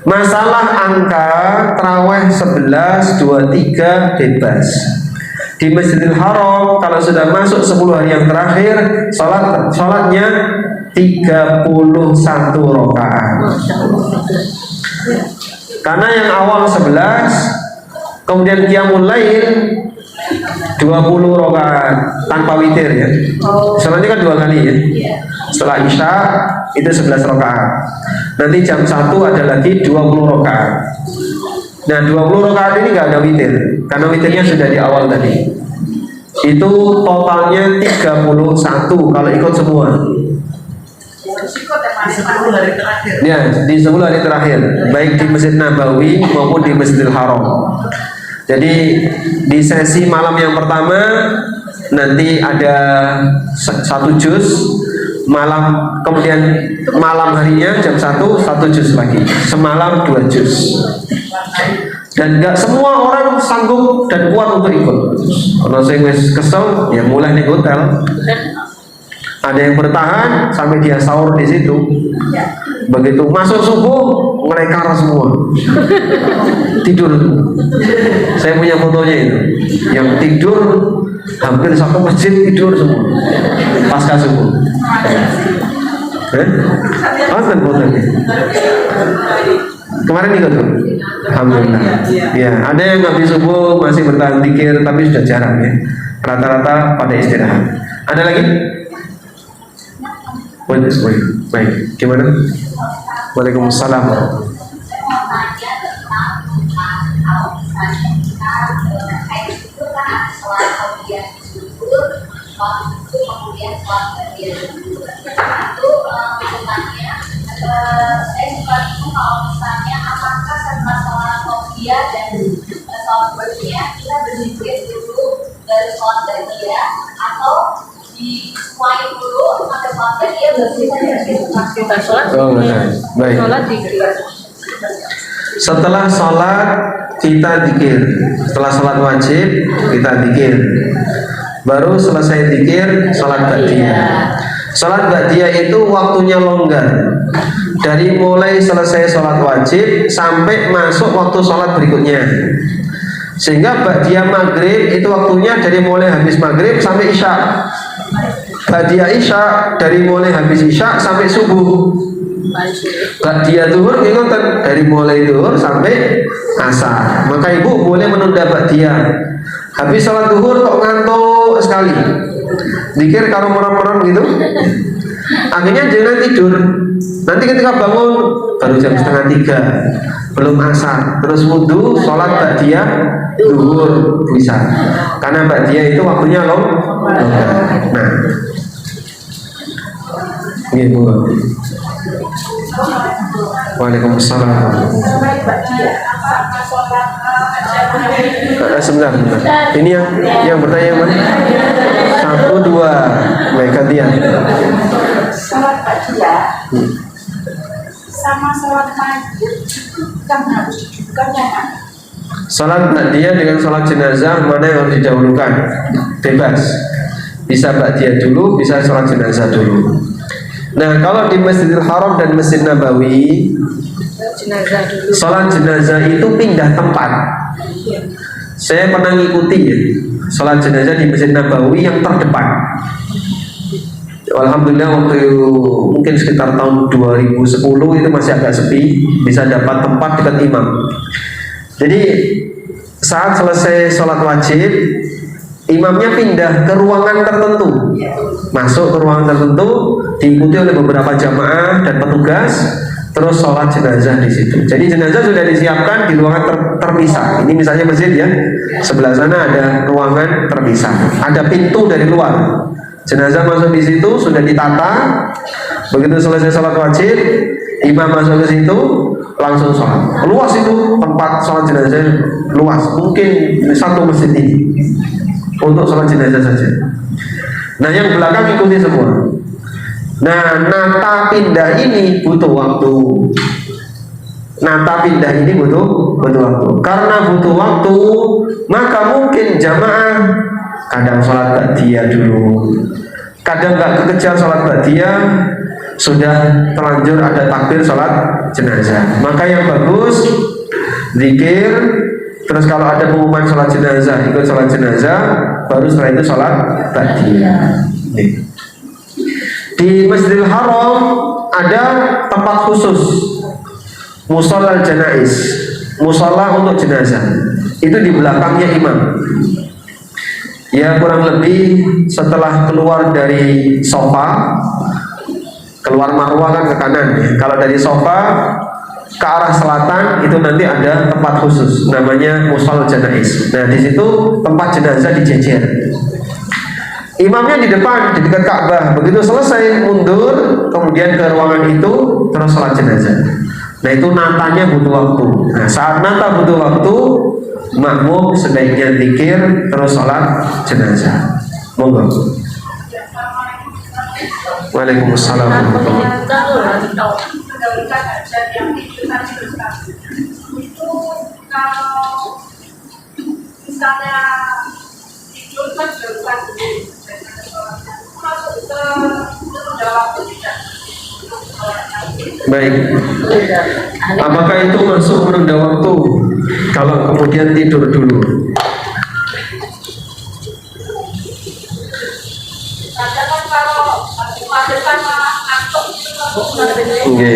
Masalah angka tarawih 11, 23 bebas. Di Masjidil Haram kalau sudah masuk 10 hari yang terakhir, sholatnya 31 rakaat. Karena yang awal 11, kemudian qiyamul lail 20 rakaat tanpa witir ya. Sholatnya kan 2 kali ya. Setelah Isya itu 11 rakaat. Nanti jam 1 ada lagi 20 rakaat. Nah 20 rakaat ini nggak ada witir, karena witirnya sudah di awal tadi. Itu totalnya 31 kalau ikut semua. Ya, di 10 hari terakhir, baik di Masjid Nabawi maupun di Masjidil Haram. Jadi di sesi malam yang pertama nanti ada 1 juz, kemudian malam harinya jam 1 juz lagi, semalam 2 juz. Dan nggak semua orang sanggup dan kuat untuk ikut. Kalau saya kesel, ya mulai di hotel. Ada yang bertahan sampai dia sahur di situ. Begitu masuk subuh, mereka semua tidur. Saya punya fotonya itu. Yang tidur hampir satu masjid tidur semua pasca subuh. Apa fotonya? Kemarin ikut tuh, alhamdulillah. Ya, ada yang habis subuh masih bertahan zikir, tapi sudah jarang ya. Rata-rata pada istirahat. Ada lagi? Baik, gimana? Waalaikumsalam. Saya suka itu kalau misalnya apakah setelah sholat qobliyah dan sholat ba'diyah kita berzikir dulu dari sholat ba'diyah atau di semuanya sholat dia Kita sholat. Oh, enggak. Baik. Sholat dikir. Setelah sholat kita zikir. Setelah sholat wajib kita zikir. Baru selesai zikir sholat ba'diyah. Sholat ba'diyah itu waktunya longgar. Dari mulai selesai sholat wajib sampai masuk waktu sholat berikutnya. Sehingga ba'diyah maghrib itu waktunya dari mulai habis maghrib sampai isya. Ba'diyah isya dari mulai habis isya sampai subuh. Ba'diyah zuhur itu dari mulai zuhur sampai asar. Maka ibu boleh menunda ba'diyah. Habis sholat zuhur kok ngantuk sekali, zikir karo merem-merem gitu, akhirnya jangan tidur. Nanti ketika bangun baru jam 2:30, belum asar, terus wudhu, sholat ba'diyah zuhur bisa. Karena ba'diyah itu waktunya longgar. Nah, gitu. Waalaikumsalam. Sebentar. Ini yang bertanya mana? 1, 2. Baik, gantian. Sholat ba'diyah sama sholat maghrib kan harus didahulukan ya kan? Sholat ba'diyah dengan sholat jenazah mana yang harus didahulukan? Bebas. Bisa ba'diyah dulu, bisa sholat jenazah dulu. Nah, kalau di Masjidil Haram dan Masjid Nabawi, Jenazah dulu. sholat jenazah itu pindah tempat. Saya pernah ngikuti ya, sholat jenazah di Masjid Nabawi yang terdepan. Alhamdulillah waktu mungkin sekitar tahun 2010 itu masih agak sepi, bisa dapat tempat dekat imam. Jadi saat selesai sholat wajib, imamnya pindah ke ruangan tertentu, masuk ke ruangan tertentu, diikuti oleh beberapa jamaah dan petugas, terus sholat jenazah di situ. Jadi jenazah sudah disiapkan di ruangan terpisah. Ini misalnya masjid ya, sebelah sana ada ruangan terpisah, ada pintu dari luar. Jenazah masuk di situ, sudah ditata. Begitu selesai sholat wajib, imam masuk ke situ, langsung sholat. Luas itu tempat sholat jenazah, luas. Mungkin satu masjid ini untuk sholat jenazah saja. Nah, yang belakang ikuti semua. Nah, nata pindah ini butuh waktu. Nata pindah ini butuh waktu. Karena butuh waktu, maka mungkin jamaah kadang sholat ba'diyah dulu, kadang nggak kekejar sholat ba'diyah, sudah terlanjur ada takbir sholat jenazah. Maka yang bagus zikir, terus kalau ada pengumuman sholat jenazah ikut sholat jenazah, baru setelah itu sholat ba'diyah. Di Masjidil Haram ada tempat khusus, mushollal janais, musola untuk jenazah. Itu di belakangnya imam. Ya, kurang lebih setelah keluar dari sofa, keluar marwah kan ke kanan. Kalau dari sofa ke arah selatan itu nanti ada tempat khusus, namanya mushollal janais. Nah, di situ tempat jenazah dijejer. Imamnya di depan, di dekat Ka'bah. Begitu selesai mundur, kemudian ke ruangan itu terus sholat jenazah. Nah, itu natanya butuh waktu. Nah, saat nata butuh waktu, makmum sebaiknya zikir terus sholat jenazah. Monggo. Waalaikumsalam. Itu kalau misalnya tidur kan juga masuk ke waktu tidak. Baik. Apakah itu masuk menunda waktu kalau kemudian tidur dulu? Kadang kan kalau masih kan ngantuk Oke.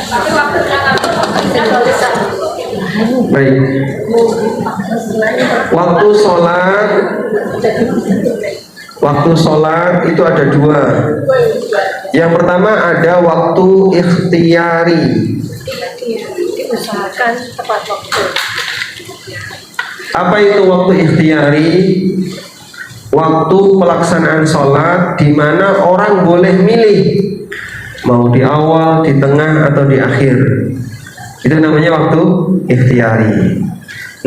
tapi waktunya ngantuk nggak bisa. Baik. Waktu sholat itu ada dua. Yang pertama ada waktu ikhtiyari. Usahakan tepat waktu. Apa itu waktu ikhtiyari? Waktu pelaksanaan sholat di mana orang boleh milih mau di awal, di tengah atau di akhir. Itu namanya waktu ikhtiyari.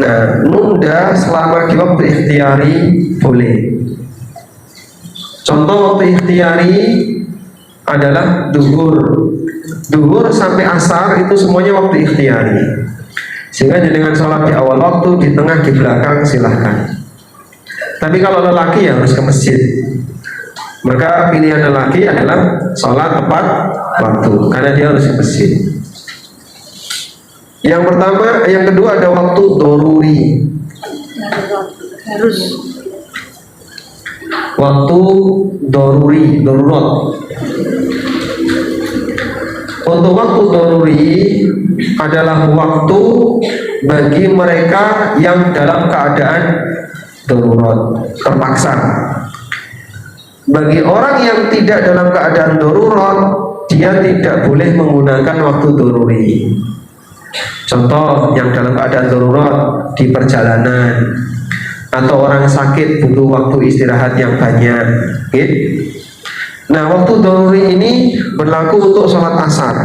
Nah, nunda selama di waktu ikhtiyari boleh. Contoh waktu ikhtiyari adalah duhur. Duhur sampai asar itu semuanya waktu ikhtiyari. Sehingga dengan sholat di awal waktu, di tengah, di belakang silahkan. Tapi kalau lelaki ya harus ke masjid. Maka pilihan lelaki adalah sholat tepat waktu, karena dia harus ke masjid. Yang pertama, yang kedua ada waktu doruri. Waktu doruri, darurat. Untuk waktu doruri adalah waktu bagi mereka yang dalam keadaan darurat, terpaksa. Bagi orang yang tidak dalam keadaan darurat, dia tidak boleh menggunakan waktu doruri. Contoh yang dalam keadaan darurat di perjalanan, atau orang sakit butuh waktu istirahat yang banyak, gitu. Nah, waktu doruri ini berlaku untuk sholat asar.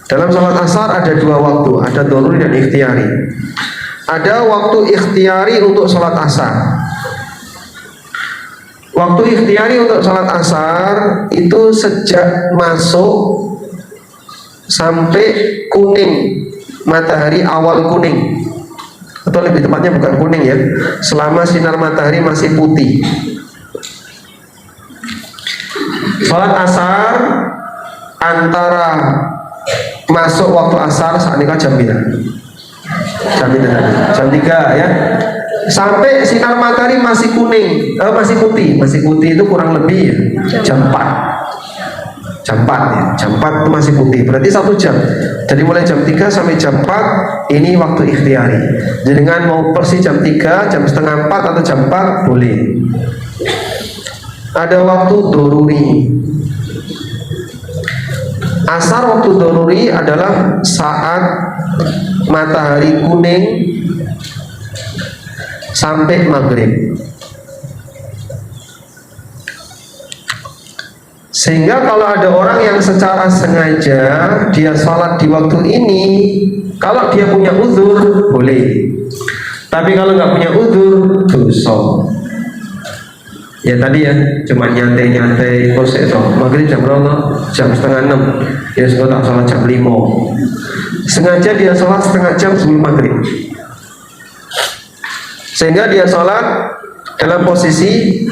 Dalam sholat asar ada dua waktu, ada doruri dan ikhtiyari. Ada waktu ikhtiyari untuk sholat asar. Waktu ikhtiyari untuk sholat asar itu sejak masuk sampai kuning, matahari awal kuning, atau lebih tepatnya bukan kuning ya, selama sinar matahari masih putih. Sholat asar antara masuk waktu asar saat ini kan jam 3 ya, sampai sinar matahari masih kuning, masih putih itu kurang lebih ya, jam 4 ya, jam 4 itu masih putih, berarti 1 jam. Jadi mulai jam 3 sampai jam 4 ini waktu ikhtiyari. Jadi dengan mau persis jam 3, jam setengah 4 atau jam 4 boleh. Ada waktu doruri. Asar waktu doruri adalah saat matahari kuning sampai maghrib. Sehingga kalau ada orang yang secara sengaja dia sholat di waktu ini, kalau dia punya uzur boleh. Tapi kalau nggak punya uzur, dosa. Ya tadi ya, cuma nyantai-nyantai, terus itu maghrib jam berapa? Jam setengah 6. Ya sudah tak sholat jam 5. Sengaja dia sholat setengah jam sebelum maghrib. Sehingga dia sholat dalam posisi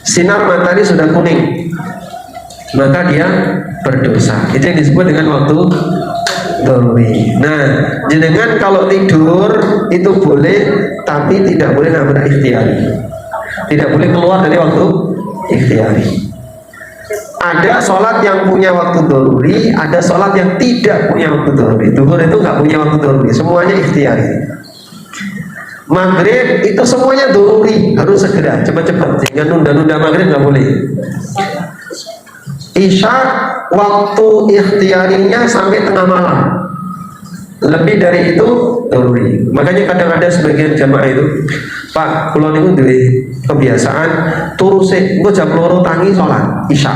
sinar matahari sudah kuning, maka dia berdosa. Itu yang disebut dengan waktu doruri. Nah, jenengan kalau tidur itu boleh, tapi tidak boleh nambah ikhtiyari. Tidak boleh keluar dari waktu ikhtiyari. Ada sholat yang punya waktu doruri, ada sholat yang tidak punya waktu doruri. Duhur itu nggak punya waktu doruri, semuanya ikhtiyari. Maghrib itu semuanya doruri, harus segera, cepat-cepat, sehingga nunda-nunda maghrib nggak boleh. Isya waktu ikhtiyarinya sampai tengah malam, lebih dari itu doruri. Makanya kadang-kadang sebagian jamaah itu, Pak, kalau niku duwe kebiasaan turu sik, engko jam 2 tangi sholat isya.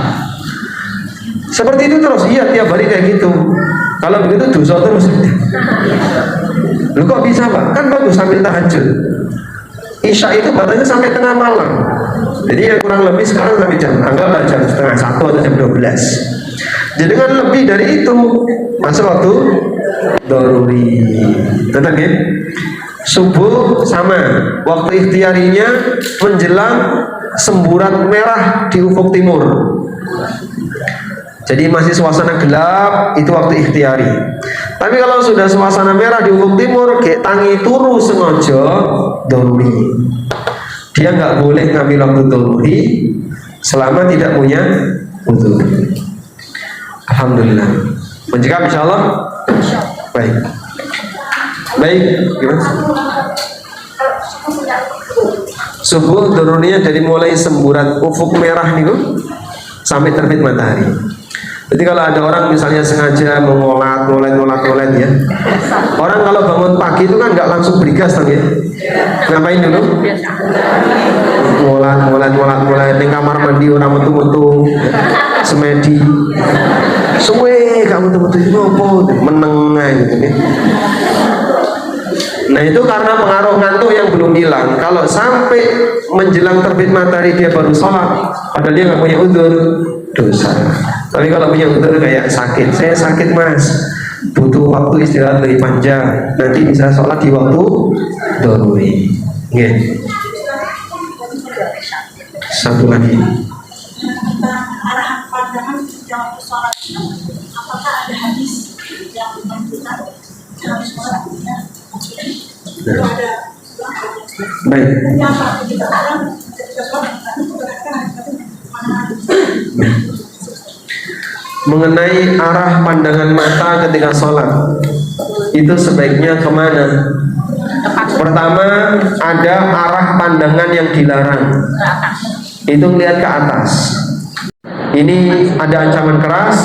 Seperti itu terus, iya tiap hari kayak gitu. Kalau begitu dosa terus. Lu kok bisa Pak? Kan bagus sambil tahajud. Isya itu batasnya sampai tengah malam. Jadi yang kurang lebih sekarang sampai anggaplah jam setengah 1 atau jam 12. Jadi kan lebih dari itu masuk waktu doruri. Tetap ya. Subuh sama, waktu ikhtiyarinya menjelang semburat merah di ufuk timur. Jadi masih suasana gelap, itu waktu ikhtiyari. Tapi kalau sudah suasana merah di ufuk timur, kayak tangi turu sengaja, doruri. Dia nggak boleh ngambil waktu doruri selama tidak punya uzur. Alhamdulillah. Menjawab insya Allah. Baik. Baik. Gimana? Subuh dorurinya dari mulai semburat ufuk merah nih sampai terbit matahari. Jadi kalau ada orang misalnya sengaja mengolat ya. Orang kalau bangun pagi itu kan nggak langsung berigas ya. Ngapain dulu? Ngolat di kamar mandi orang metu-metu semedi. Suwe gak metu-metu itu apa? Menengah gitu ya. Nah itu karena pengaruh ngantuk yang belum hilang. Kalau sampai menjelang terbit matahari dia baru sholat, padahal dia nggak punya udzur, dosa. Tapi kalau punya udzur kayak sakit, saya sakit mas, butuh waktu istirahat lebih panjang, nanti bisa sholat di waktu doruri. Satu lagi. Arahan pandangan yang sholat itu, apakah ada hadis yang menunjukkan harus sholatnya? Baik. Mengenai arah pandangan mata ketika sholat, itu sebaiknya kemana? Pertama, ada arah pandangan yang dilarang, itu melihat ke atas. Ini ada ancaman keras.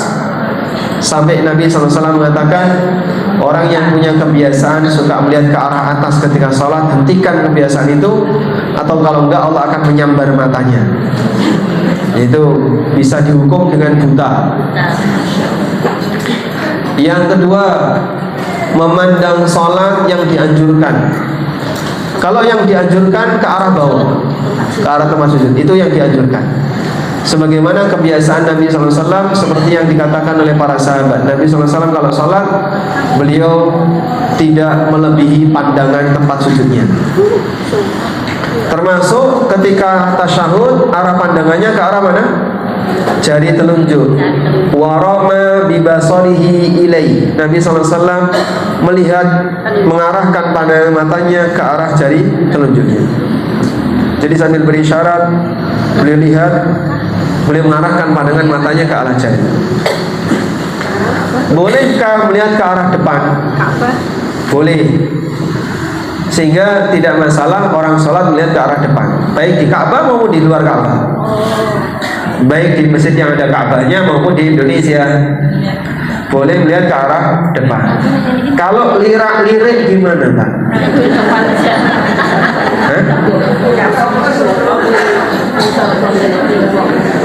Sampai Nabi SAW mengatakan, orang yang punya kebiasaan suka melihat ke arah atas ketika sholat, hentikan kebiasaan itu, atau kalau enggak Allah akan menyambar matanya. Itu bisa dihukum dengan buta. Yang kedua, memandang sholat yang dianjurkan. Kalau yang dianjurkan ke arah bawah, ke arah tempat sujud, itu yang dianjurkan. Sebagaimana kebiasaan Nabi SAW, seperti yang dikatakan oleh para sahabat. Nabi SAW kalau sholat, beliau tidak melebihi pandangan tempat sujudnya. Termasuk ketika tasyahud, arah pandangannya ke arah mana? Jari telunjuk. Warama bibasarihi ilai. Nabi SAW melihat, mengarahkan pandangan matanya ke arah jari telunjuknya. Jadi sambil berisyarat, beliau lihat, beliau mengarahkan pandangan matanya ke arah jari. Bolehkah melihat ke arah depan? Boleh. Sehingga tidak masalah orang sholat melihat ke arah depan, baik di Ka'bah maupun di luar Ka'bah, baik di masjid yang ada Ka'bahnya maupun di Indonesia. Boleh melihat ke arah depan. Kalau lirak-lirik gimana Pak?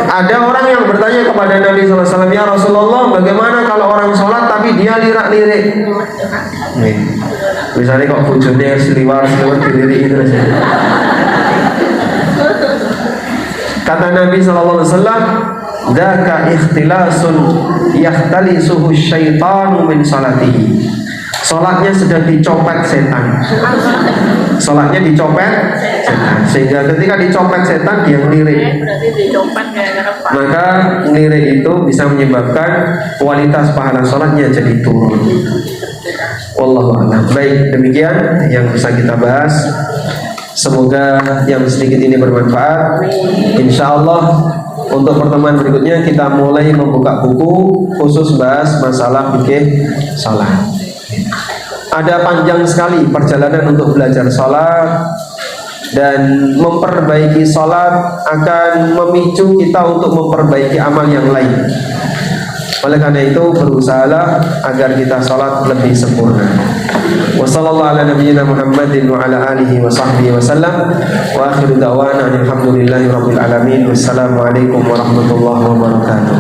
Ada orang yang bertanya kepada Nabi SAW, ya Rasulullah, bagaimana kalau orang sholat tapi dia lirak-lirik? Misalnya kok bujurnya seliwar-seliwar dilirik itu saja. Kata Nabi SAW, dzaka ikhtilasun yakhtalisuhu syaitanu min salatihi. Sholatnya sedang dicopet setan. Sholatnya dicopet setan. Sehingga ketika dicopet setan dia ngelirik. Maka ngelirik itu bisa menyebabkan kualitas pahala sholatnya jadi turun. Wallahu a'lam. Baik, demikian yang bisa kita bahas. Semoga yang sedikit ini bermanfaat. Insya Allah untuk pertemuan berikutnya kita mulai membuka buku khusus bahas masalah fikih salat. Ada panjang sekali perjalanan untuk belajar salat, dan memperbaiki salat akan memicu kita untuk memperbaiki amal yang lain. Oleh karena itu berusahalah agar kita salat lebih sempurna. Wassallallahu ala nabiyyina Muhammadin wa ala alihi wa sahbihi wasallam. Wa akhiru da'wana alhamdulillahi rabbil alamin. Wassalamualaikum warahmatullahi wabarakatuh.